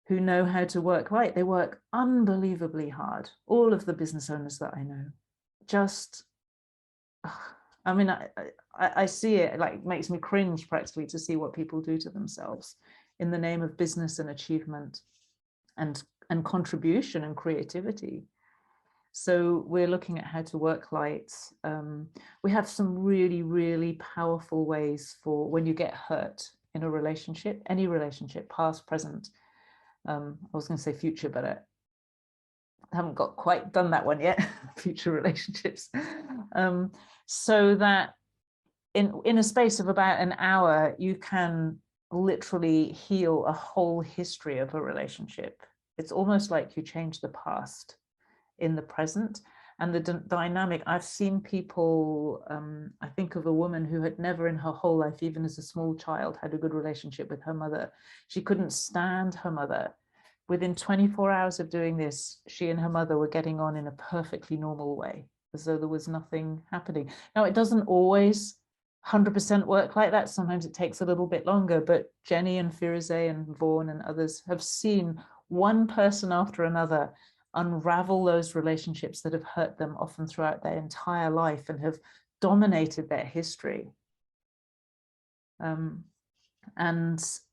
who know how to work right. They work unbelievably hard. All of the business owners that I know, just, I mean, I see it, like, it makes me cringe practically to see what people do to themselves in the name of business and achievement and contribution and creativity. So we're looking at how to work light. We have some really, really powerful ways for when you get hurt in a relationship, any relationship, past, present. I was going to say future, but I haven't got quite done that one yet, future relationships. So that in a space of about an hour, you can literally heal a whole history of a relationship. It's almost like you change the past in the present. And the dynamic, I've seen people, I think of a woman who had never in her whole life, even as a small child, had a good relationship with her mother. She couldn't stand her mother. Within 24 hours of doing this, she and her mother were getting on in a perfectly normal way, as though there was nothing happening. Now, it doesn't always 100% work like that. Sometimes it takes a little bit longer, but Jenny and Firuze and Vaughan and others have seen one person after another unravel those relationships that have hurt them often throughout their entire life and have dominated their history. And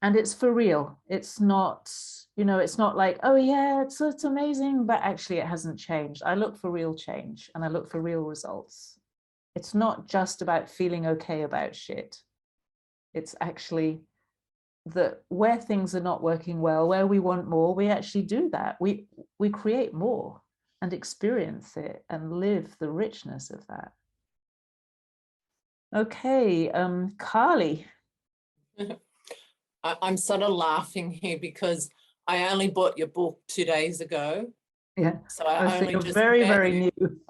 it's for real. It's not, it's not like, oh yeah, it's amazing, but actually it hasn't changed. I look for real change and I look for real results. It's not just about feeling okay about shit. It's actually that where things are not working well, where we want more, we actually do that. We create more and experience it and live the richness of that. Okay, Carly. I'm sort of laughing here because I only bought your book 2 days ago. Yeah. So I only you're just very, very new.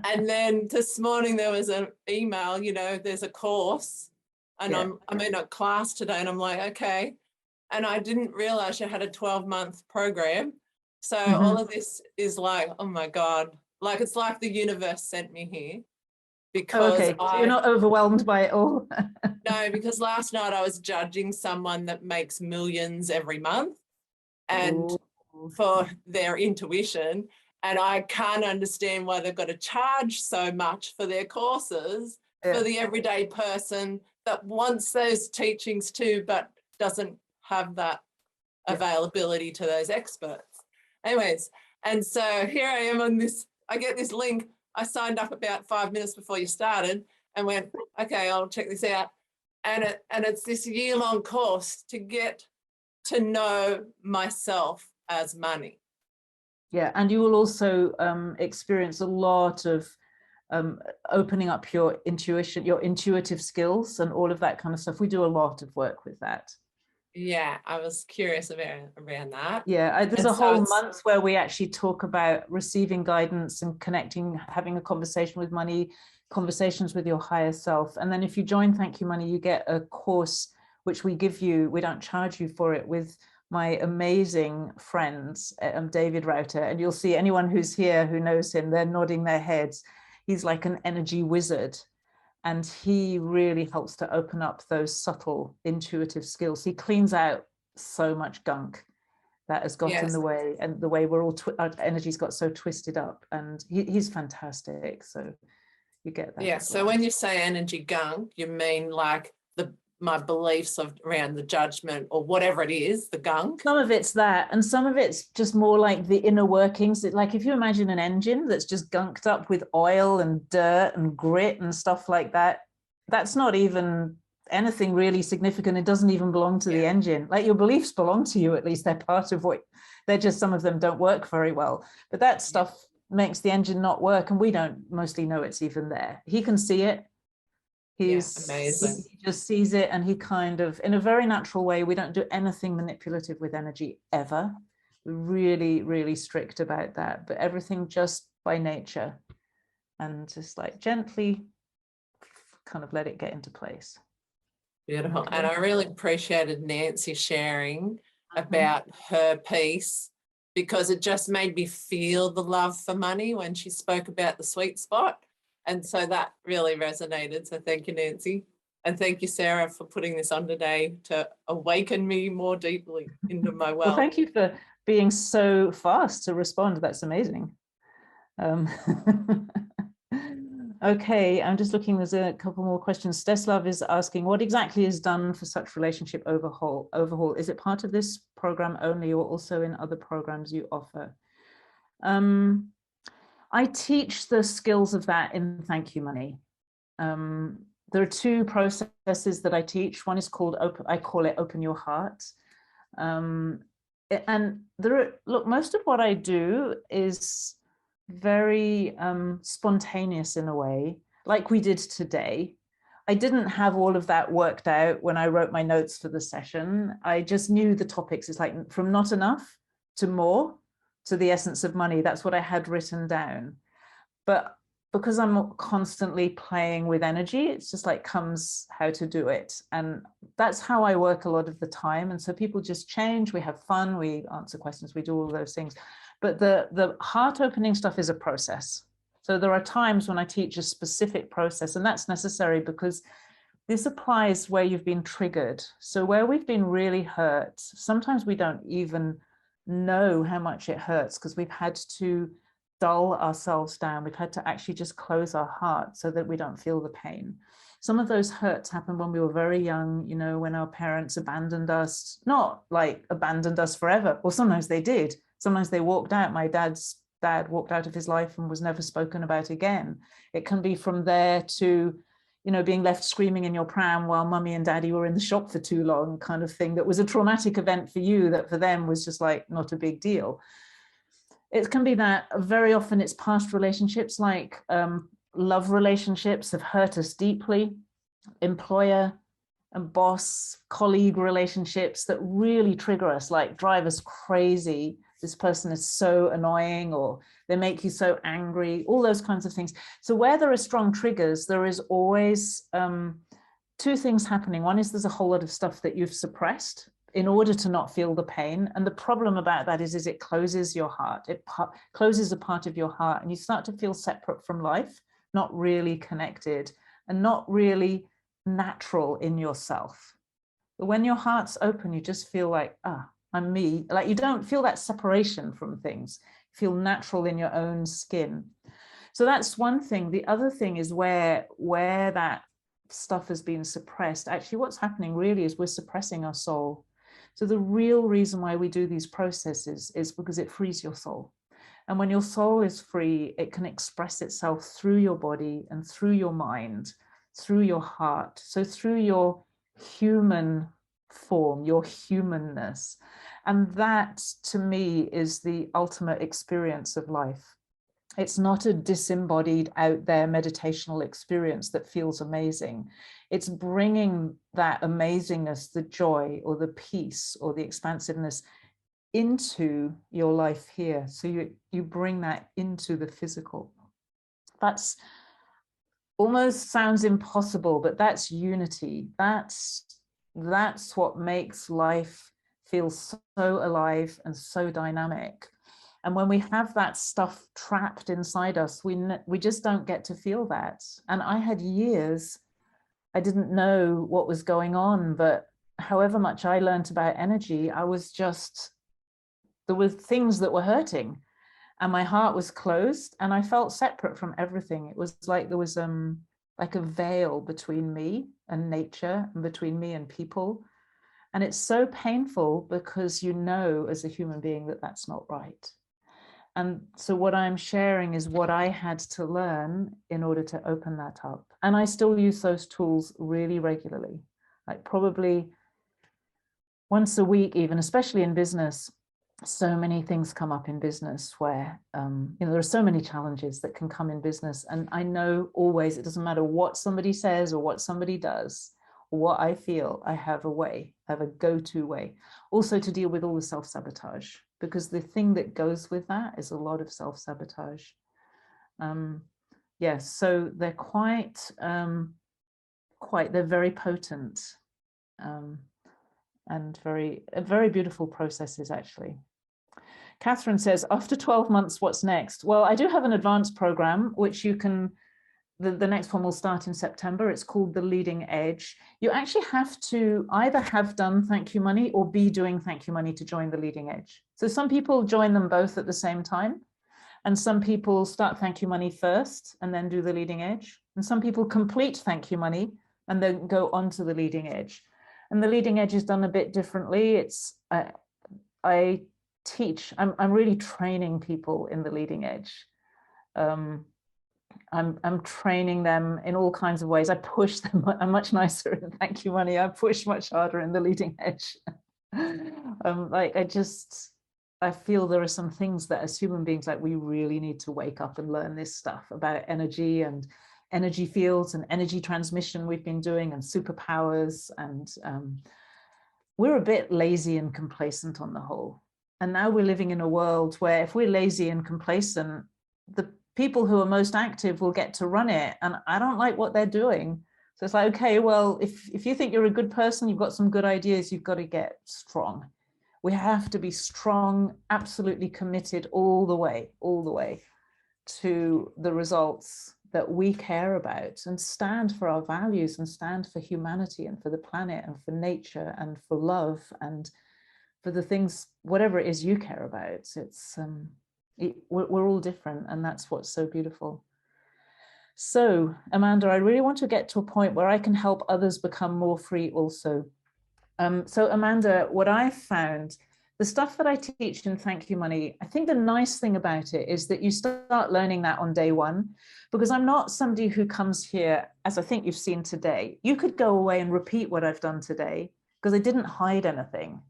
And then this morning there was an email, there's a course and Yeah. I'm in a class today and I'm like, okay. And I didn't realize you had a 12-month program. So all of this is like, oh my God, like it's like the universe sent me here. Because okay, so you're not overwhelmed by it all. No, because last night I was judging someone that makes millions every month and for their intuition, and I can't understand why they've got to charge so much for their courses for the everyday person that wants those teachings too, but doesn't have that availability to those experts. Anyways, and so here I am on this, I get this link. I signed up about 5 minutes before you started and went, okay, I'll check this out. And it's this year-long course to get to know myself as money. Yeah, and you will also experience a lot of opening up your intuition, your intuitive skills and all of that kind of stuff. We do a lot of work with that. Yeah, I was curious around that. Yeah, there's And a so whole it's- month where we actually talk about receiving guidance and connecting, having a conversation with money, conversations with your higher self. And then if you join Thank You Money, you get a course which we give you, we don't charge you for it, with my amazing friends, David Router. And you'll see anyone who's here who knows him, they're nodding their heads. He's like an energy wizard. And he really helps to open up those subtle intuitive skills. He cleans out so much gunk that has got in the way, and the way we're all, our energy's got so twisted up, and he's fantastic. So you get that. Yeah, so when you say energy gunk, you mean like my beliefs around the judgment or whatever it is, the gunk? Some of it's that, and some of it's just more like the inner workings. Like if you imagine an engine that's just gunked up with oil and dirt and grit and stuff like that, that's not even anything really significant. It doesn't even belong to the engine. Like your beliefs belong to you, at least they're part of what, they're just, some of them don't work very well. But that stuff makes the engine not work, and we don't mostly know it's even there. He can see it. He's amazing. He just sees it, and he kind of, in a very natural way, we don't do anything manipulative with energy ever. We're really, really strict about that, but everything just by nature, and just like gently kind of let it get into place. Beautiful. Okay. And I really appreciated Nancy sharing about her piece, because it just made me feel the love for money when she spoke about the sweet spot. And so that really resonated. So thank you, Nancy. And thank you, Sarah, for putting this on today to awaken me more deeply into my wealth. Well, thank you for being so fast to respond. That's amazing. Okay, I'm just looking, there's a couple more questions. Steslav is asking, what exactly is done for such relationship overhaul? Is it part of this program only, or also in other programs you offer? I teach the skills of that in Thank You Money. There are two processes that I teach. One is called, I call it Open Your Heart. And there are, look, most of what I do is very spontaneous in a way, like we did today. I didn't have all of that worked out when I wrote my notes for the session. I just knew the topics. It's like from not enough to more to the essence of money. That's what I had written down. But because I'm constantly playing with energy, it's just like comes how to do it. And that's how I work a lot of the time. And so people just change, we have fun, we answer questions, we do all those things. But the heart opening stuff is a process. So there are times when I teach a specific process, and that's necessary because this applies where you've been triggered. So where we've been really hurt, sometimes we don't even know how much it hurts because we've had to dull ourselves down. We've had to actually just close our heart so that we don't feel the pain. Some of those hurts happened when we were very young, you know, when our parents abandoned us, not like abandoned us forever, or sometimes they did. Sometimes they walked out. My dad's dad walked out of his life and was never spoken about again. It can be from there to, you know, being left screaming in your pram while mummy and daddy were in the shop for too long, kind of thing. That was a traumatic event for you that for them was just like not a big deal. It can be that very often it's past relationships, like love relationships have hurt us deeply, employer and boss, colleague relationships that really trigger us, like drive us crazy. This person is so annoying, or they make you so angry, all those kinds of things. So where there are strong triggers, there is always two things happening. One is there's a whole lot of stuff that you've suppressed in order to not feel the pain. And the problem about that is it closes your heart. It closes a part of your heart, and you start to feel separate from life, not really connected, and not really natural in yourself. But when your heart's open, you just feel like, I'm me. Like you don't feel that separation from things. You feel natural in your own skin. So that's one thing. The other thing is where that stuff has been suppressed, actually what's happening really is we're suppressing our soul. So the real reason why we do these processes is because it frees your soul. And when your soul is free, it can express itself through your body and through your mind, through your heart. So through your human form, your humanness. And that, to me, is the ultimate experience of life. It's not a disembodied out there meditational experience that feels amazing. It's bringing that amazingness, the joy or the peace or the expansiveness into your life here. So you bring that into the physical. That's almost sounds impossible, but that's unity. That's what makes life feel so alive and so dynamic. And when we have that stuff trapped inside us, we just don't get to feel that. And I had years, I didn't know what was going on, but however much I learned about energy, I was just, there were things that were hurting and my heart was closed and I felt separate from everything. It was like there was like a veil between me and nature and between me and people. And it's so painful because you know as a human being that that's not right. And so what I'm sharing is what I had to learn in order to open that up. And I still use those tools really regularly, like probably once a week even, especially in business. So many things come up in business where, there are so many challenges that can come in business. And I know always, it doesn't matter what somebody says or what somebody does, or what I feel, I have a way, I have a go-to way. Also to deal with all the self-sabotage, because the thing that goes with that is a lot of self-sabotage. Yes, so they're they're very potent. And very beautiful processes, actually. Catherine says, after 12 months, what's next? Well, I do have an advanced program, which you can, the next one will start in September. It's called The Leading Edge. You actually have to either have done Thank You Money or be doing Thank You Money to join The Leading Edge. So some people join them both at the same time. And some people start Thank You Money first and then do The Leading Edge. And some people complete Thank You Money and then go on to The Leading Edge. And The Leading Edge is done a bit differently. It's I teach. I'm really training people in The Leading Edge. I'm training them in all kinds of ways. I push them. I'm much nicer in Thank You Money. I push much harder in The Leading Edge. I feel there are some things that as human beings, like we really need to wake up and learn this stuff about energy and energy fields and energy transmission we've been doing and superpowers. And we're a bit lazy and complacent on the whole. And now we're living in a world where if we're lazy and complacent, the people who are most active will get to run it. And I don't like what they're doing. So it's like, okay, well, if you think you're a good person, you've got some good ideas, you've got to get strong. We have to be strong, absolutely committed all the way to the results that we care about, and stand for our values and stand for humanity and for the planet and for nature and for love and for the things, whatever it is you care about. We're all different, and that's what's so beautiful. So, Amanda, I really want to get to a point where I can help others become more free also. So Amanda, what I found, the stuff that I teach in Thank You Money, I think the nice thing about it is that you start learning that on day one, because I'm not somebody who comes here, as I think you've seen today. You could go away and repeat what I've done today, because I didn't hide anything.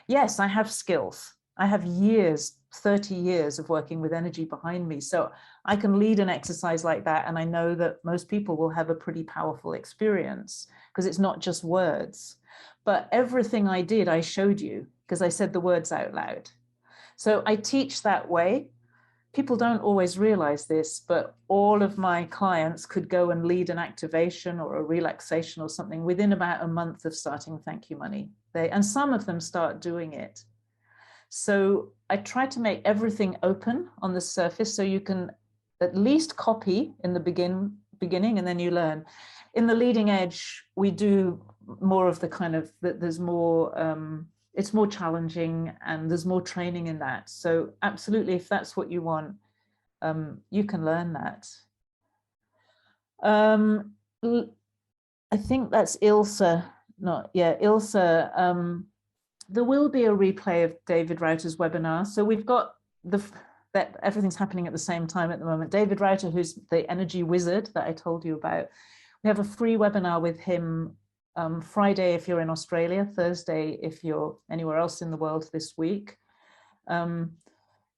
Yes, I have skills. I have years, 30 years of working with energy behind me. So I can lead an exercise like that. And I know that most people will have a pretty powerful experience, because it's not just words. But everything I did, I showed you, because I said the words out loud. So I teach that way. People don't always realize this, but all of my clients could go and lead an activation or a relaxation or something within about a month of starting Thank You Money. And some of them start doing it. So I try to make everything open on the surface so you can at least copy in the beginning and then you learn. In the Leading Edge, we do more of the kind of, there's more, it's more challenging and there's more training in that. So absolutely, if that's what you want, you can learn that. I think that's Ilse, not, yeah, Ilse. There will be a replay of David Router's webinar. So we've got that everything's happening at the same time at the moment. David Router, who's the energy wizard that I told you about, we have a free webinar with him Friday if you're in Australia, Thursday if you're anywhere else in the world this week.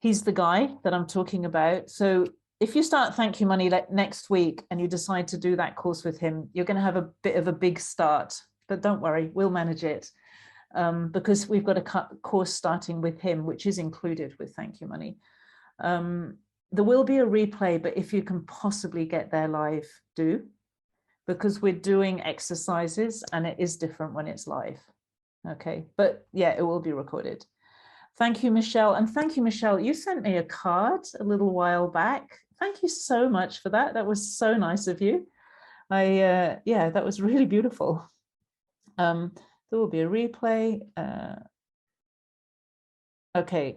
He's the guy that I'm talking about. So if you start Thank You Money next week and you decide to do that course with him, you're going to have a bit of a big start, but don't worry, we'll manage it, because we've got a course starting with him, which is included with Thank You Money. There will be a replay, but if you can possibly get there live, do, because we're doing exercises and it is different when it's live. Okay, but yeah, it will be recorded. Thank you, Michelle. And thank you, Michelle. You sent me a card a little while back. Thank you so much for that. That was so nice of you. Yeah, that was really beautiful. There will be a replay. Okay.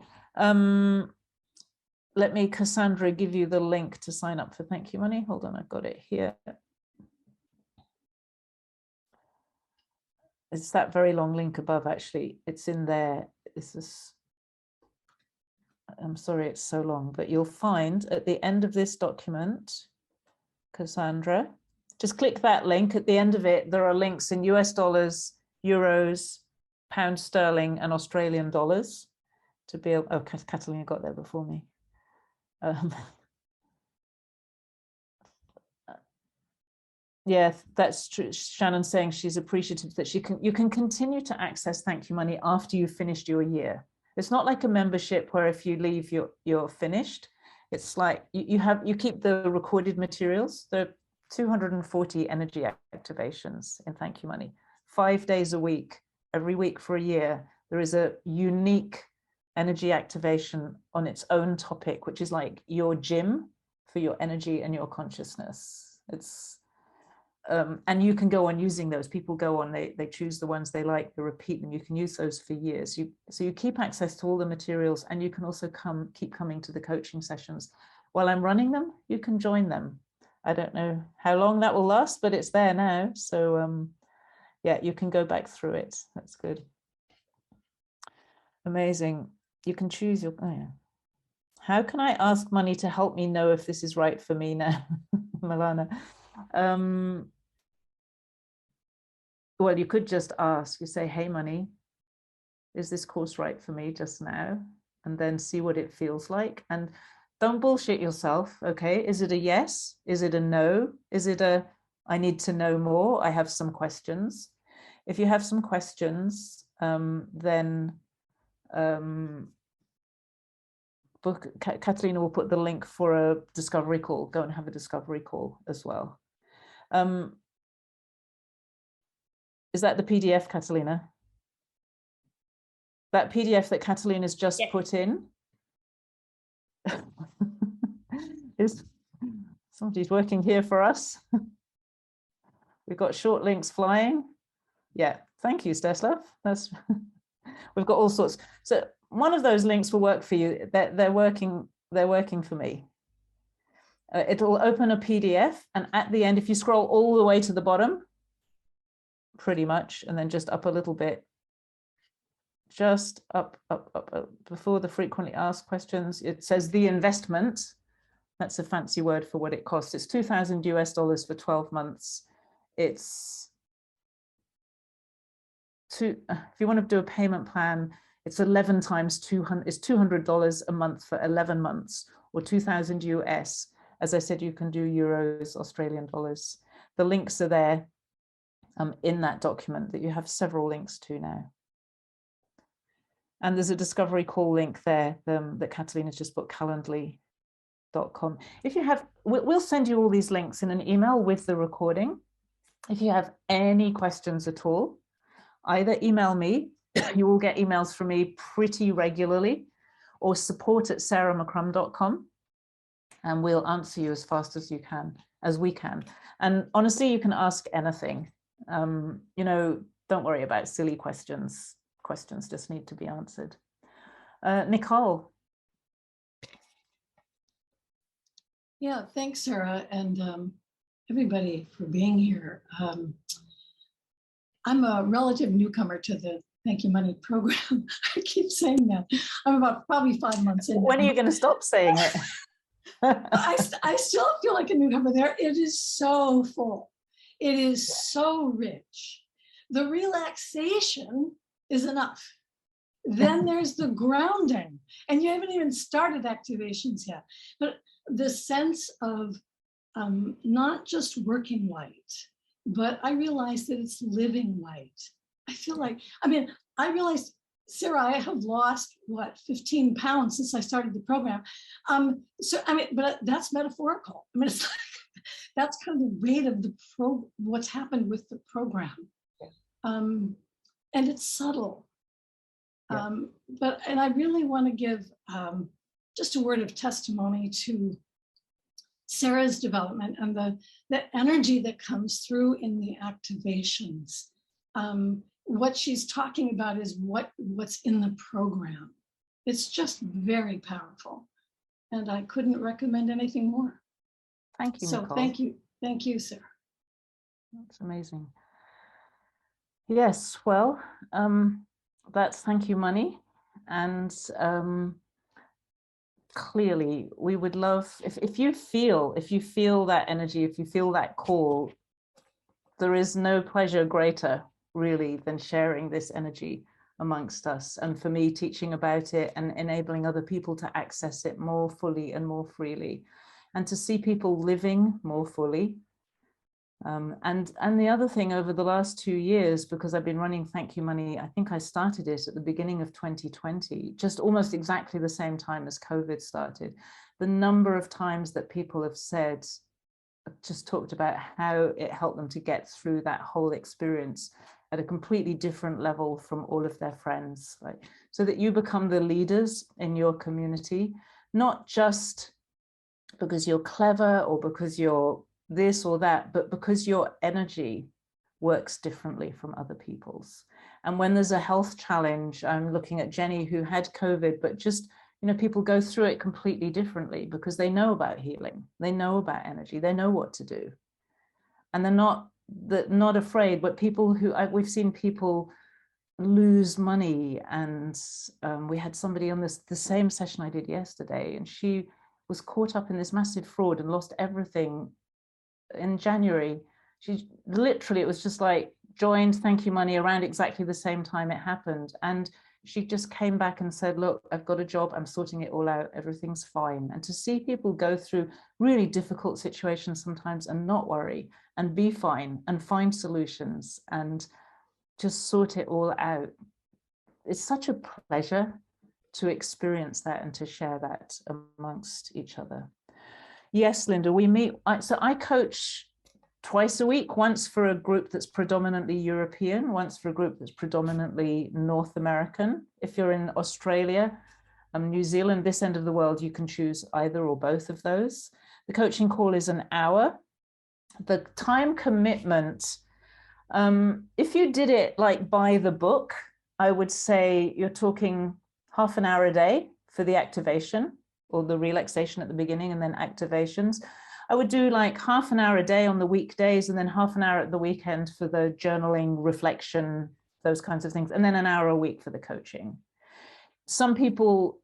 Let me, Cassandra, give you the link to sign up for Thank You Money. Hold on, I've got it here. It's that very long link above, actually. It's in there. This is, I'm sorry it's so long, but you'll find at the end of this document, Cassandra, just click that link. At the end of it, there are links in US dollars, euros, pound sterling, and Australian dollars to be able, oh, Catalina got there before me. Yeah, that's true. Shannon's saying she's appreciative that you can continue to access Thank You Money after you've finished your year. It's not like a membership where if you leave, you're finished. It's like you keep the recorded materials. There are 240 energy activations in Thank You Money, 5 days a week, every week for a year. There is a unique energy activation on its own topic, which is like your gym for your energy and your consciousness. It's and you can go on using those. People go on, they choose the ones they like, they repeat them. You can use those for years. So you keep access to all the materials, and you can also keep coming to the coaching sessions. While I'm running them, you can join them. I don't know how long that will last, but it's there now. So yeah, you can go back through it. That's good. Amazing. You can choose your, oh yeah. How can I ask money to help me know if this is right for me now? Milana. Well, you could just ask, you say, hey, money, is this course right for me just now? And then see what it feels like. And don't bullshit yourself, okay? Is it a yes? Is it a no? Is it a, I need to know more? I have some questions. If you have some questions, then Catalina will put the link for a discovery call. Go and have a discovery call as well. Is that the PDF, Catalina? That PDF that Catalina's just put in? Is somebody's working here for us? We've got short links flying. Yeah, thank you, Steslav. That's we've got all sorts. So one of those links will work for you. They're working for me. It'll open a PDF, and at the end, if you scroll all the way to the bottom, pretty much, and then just up a little bit, just up before the frequently asked questions, it says the investment. That's a fancy word for what it costs. It's $2,000 US for 12 months. It's if you want to do a payment plan, it's 11 times 200, it's $200 a month for 11 months, or 2,000 US. As I said, you can do euros, Australian dollars. The links are there in that document that you have several links to now. And there's a discovery call link there that Catalina's just put, calendly.com. If you have, we'll send you all these links in an email with the recording. If you have any questions at all, either email me, you will get emails from me pretty regularly, or support@sarahmccrum.com, and we'll answer you as fast as we can. And honestly, you can ask anything. You know, don't worry about silly questions. Questions just need to be answered. Nicole. Yeah, thanks, Sarah, and everybody for being here. I'm a relative newcomer to the Thank You Money program. I keep saying that. I'm about probably 5 months in. When are you going to stop saying it? I still feel like a newcomer there. It is so full. It is so rich. The relaxation is enough. Then there's the grounding, and you haven't even started activations yet. But the sense of not just working light, but I realized that it's living light. I feel like, I realized, Sarah, I have lost, 15 pounds since I started the program. But that's metaphorical. It's like, that's kind of the weight of what's happened with the program. And it's subtle. And I really want to give just a word of testimony to Sarah's development and the energy that comes through in the activations. What she's talking about is what's in the program. It's just very powerful. And I couldn't recommend anything more. Thank you, So Nicole. Thank you, Sarah. That's amazing. Yes, well, that's Thank You Money. And clearly we would love, if you feel that energy, if you feel that call, there is no pleasure greater really than sharing this energy amongst us. And for me, teaching about it and enabling other people to access it more fully and more freely, and to see people living more fully. And the other thing, over the last 2 years, because I've been running Thank You Money, I think I started it at the beginning of 2020, just almost exactly the same time as COVID started. The number of times that people have said, just talked about how it helped them to get through that whole experience at a completely different level from all of their friends, like, so that you become the leaders in your community, not just because you're clever or because you're this or that, but because your energy works differently from other people's. And when there's a health challenge, I'm looking at Jenny, who had COVID, but just, people go through it completely differently because they know about healing, they know about energy, they know what to do. And they're not afraid. But people we've seen people lose money, and we had somebody on the same session I did yesterday, and she was caught up in this massive fraud and lost everything in January. She literally, it was just like joined Thank You Money around exactly the same time it happened. And she just came back and said, look, I've got a job, I'm sorting it all out, everything's fine. And to see people go through really difficult situations sometimes and not worry and be fine and find solutions and just sort it all out. It's such a pleasure to experience that and to share that amongst each other. Yes, Linda, we meet. So I coach twice a week, once for a group that's predominantly European, once for a group that's predominantly North American. If you're in Australia, New Zealand, this end of the world, you can choose either or both of those. The coaching call is an hour. The time commitment, if you did it like by the book, I would say you're talking half an hour a day for the activation or the relaxation at the beginning and then activations. I would do like half an hour a day on the weekdays and then half an hour at the weekend for the journaling, reflection, those kinds of things, and then an hour a week for the coaching. Some people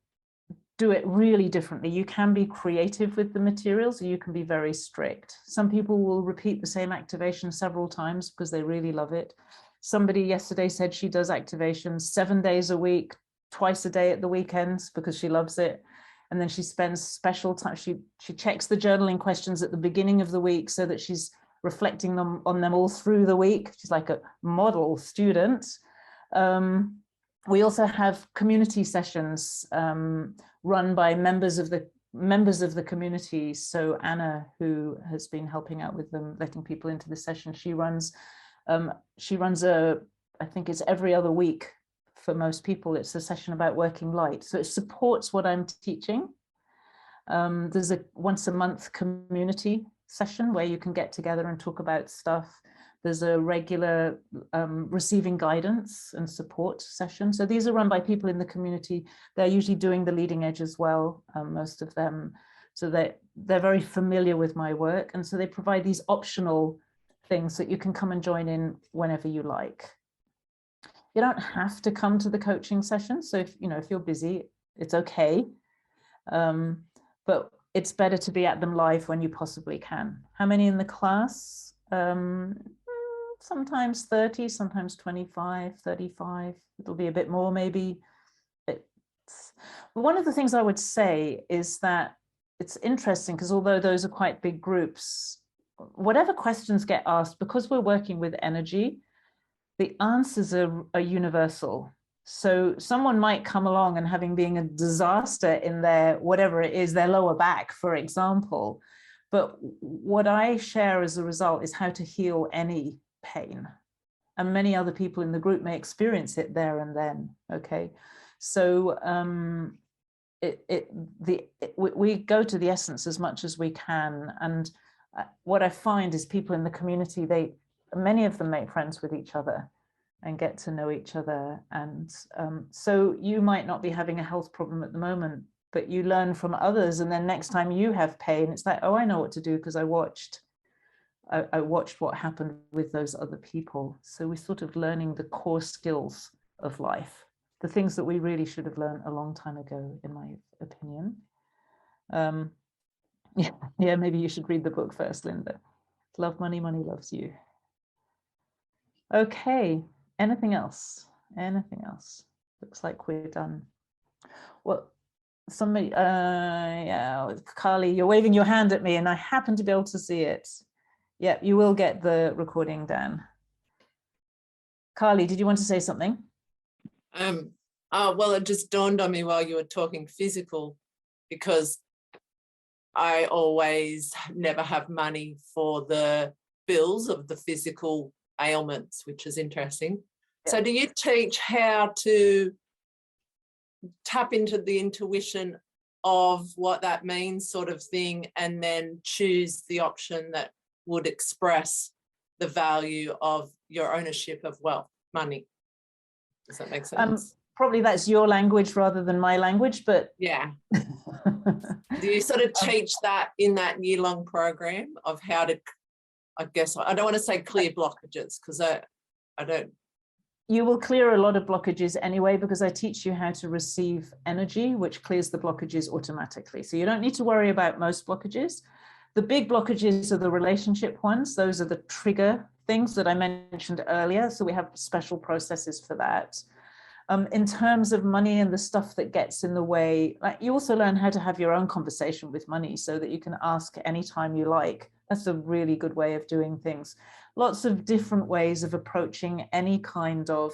do it really differently. You can be creative with the materials, or you can be very strict. Some people will repeat the same activation several times because they really love it. Somebody yesterday said she does activations 7 days a week, twice a day at the weekends because she loves it. And then she spends special time. She checks the journaling questions at the beginning of the week so that she's reflecting on them all through the week. She's like a model student. We also have community sessions run by members of the community. So Anna, who has been helping out with them, letting people into the session, she runs I think it's every other week. For most people, it's a session about working light. So it supports what I'm teaching. There's a once a month community session where you can get together and talk about stuff. There's a regular receiving guidance and support session. So these are run by people in the community. They're usually doing the leading edge as well, most of them. So they're very familiar with my work. And so they provide these optional things that you can come and join in whenever you like. You don't have to come to the coaching session. So if you're busy, it's okay. But it's better to be at them live when you possibly can. How many in the class? Sometimes 30, sometimes 25, 35. It'll be a bit more maybe. One of the things I would say is that it's interesting because although those are quite big groups, whatever questions get asked, because we're working with energy, the answers are universal. So someone might come along and having been a disaster in their, whatever it is, their lower back, for example. But what I share as a result is how to heal any pain. And many other people in the group may experience it there and then, okay? So we go to the essence as much as we can. And what I find is people in the community, many of them make friends with each other and get to know each other. And so you might not be having a health problem at the moment, but you learn from others. And then next time you have pain, it's like, oh, I know what to do because I watched what happened with those other people. So we're sort of learning the core skills of life, the things that we really should have learned a long time ago, in my opinion. Yeah, maybe you should read the book first, Linda. Love Money, Money Loves You. Okay, anything else? Anything else? Looks like we're done. Well, somebody, yeah, Carly, you're waving your hand at me and I happen to be able to see it. Yeah, you will get the recording, Dan. Carly, did you want to say something? Well, it just dawned on me while you were talking physical, because I always never have money for the bills of the physical ailments, which is interesting. Yeah. So do you teach how to tap into the intuition of what that means, sort of thing, and then choose the option that would express the value of your ownership of wealth, money? Does that make sense? Probably that's your language rather than my language, but yeah. Do you sort of teach that in that year-long program of how to, I guess, I don't want to say clear blockages, because I don't. You will clear a lot of blockages anyway, because I teach you how to receive energy, which clears the blockages automatically. So you don't need to worry about most blockages. The big blockages are the relationship ones. Those are the trigger things that I mentioned earlier. So we have special processes for that. In terms of money and the stuff that gets in the way, like, you also learn how to have your own conversation with money so that you can ask anytime you like. That's a really good way of doing things. Lots of different ways of approaching any kind of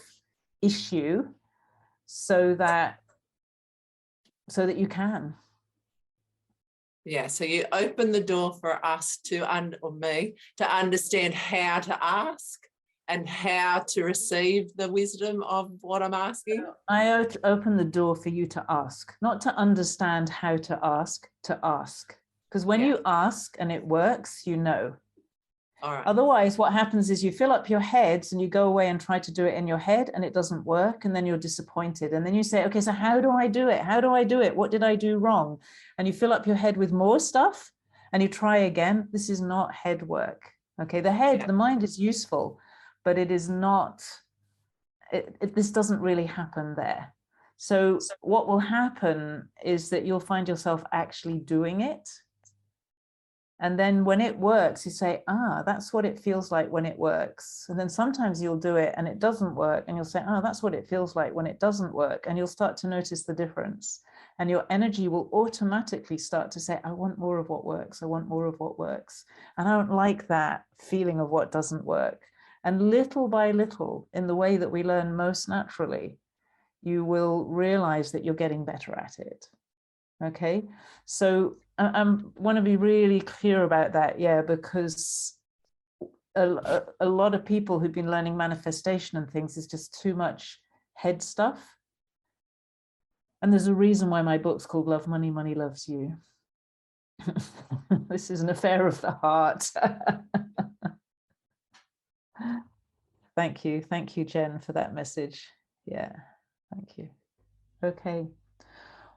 issue so that you can. Yeah, so you open the door for us or me to understand how to ask and how to receive the wisdom of what I'm asking. I open the door for you to ask, not to understand how to ask, to ask. Because when you ask and it works, you know. All right. Otherwise, what happens is you fill up your heads and you go away and try to do it in your head and it doesn't work, and then you're disappointed. And then you say, okay, so how do I do it? How do I do it? What did I do wrong? And you fill up your head with more stuff and you try again. This is not head work. Okay, the mind is useful, but it is not, this doesn't really happen there. So what will happen is that you'll find yourself actually doing it. And then when it works, you say, that's what it feels like when it works. And then sometimes you'll do it and it doesn't work. And you'll say, that's what it feels like when it doesn't work. And you'll start to notice the difference. And your energy will automatically start to say, I want more of what works. I want more of what works. And I don't like that feeling of what doesn't work. And little by little, in the way that we learn most naturally, you will realize that you're getting better at it. Okay, so I want to be really clear about that, because a lot of people who've been learning manifestation and things is just too much head stuff. And there's a reason why my book's called Love Money, Money Loves You. This is an affair of the heart. Thank you, Jen, for that message. Yeah, thank you. Okay.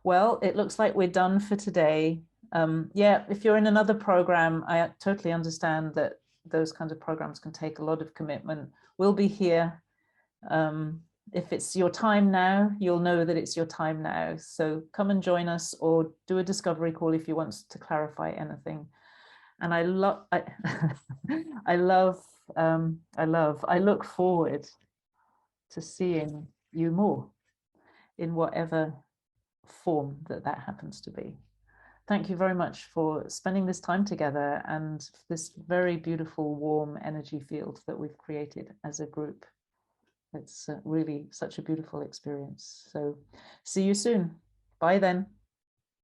Well, it looks like we're done for today. If you're in another program, I totally understand that those kinds of programs can take a lot of commitment. We'll be here. If it's your time now, you'll know that it's your time now. So come and join us, or do a discovery call if you want to clarify anything. And I look forward to seeing you more in whatever form that happens to be. Thank you very much for spending this time together and this very beautiful, warm energy field that we've created as a group. It's really such a beautiful experience. So see you soon. Bye then.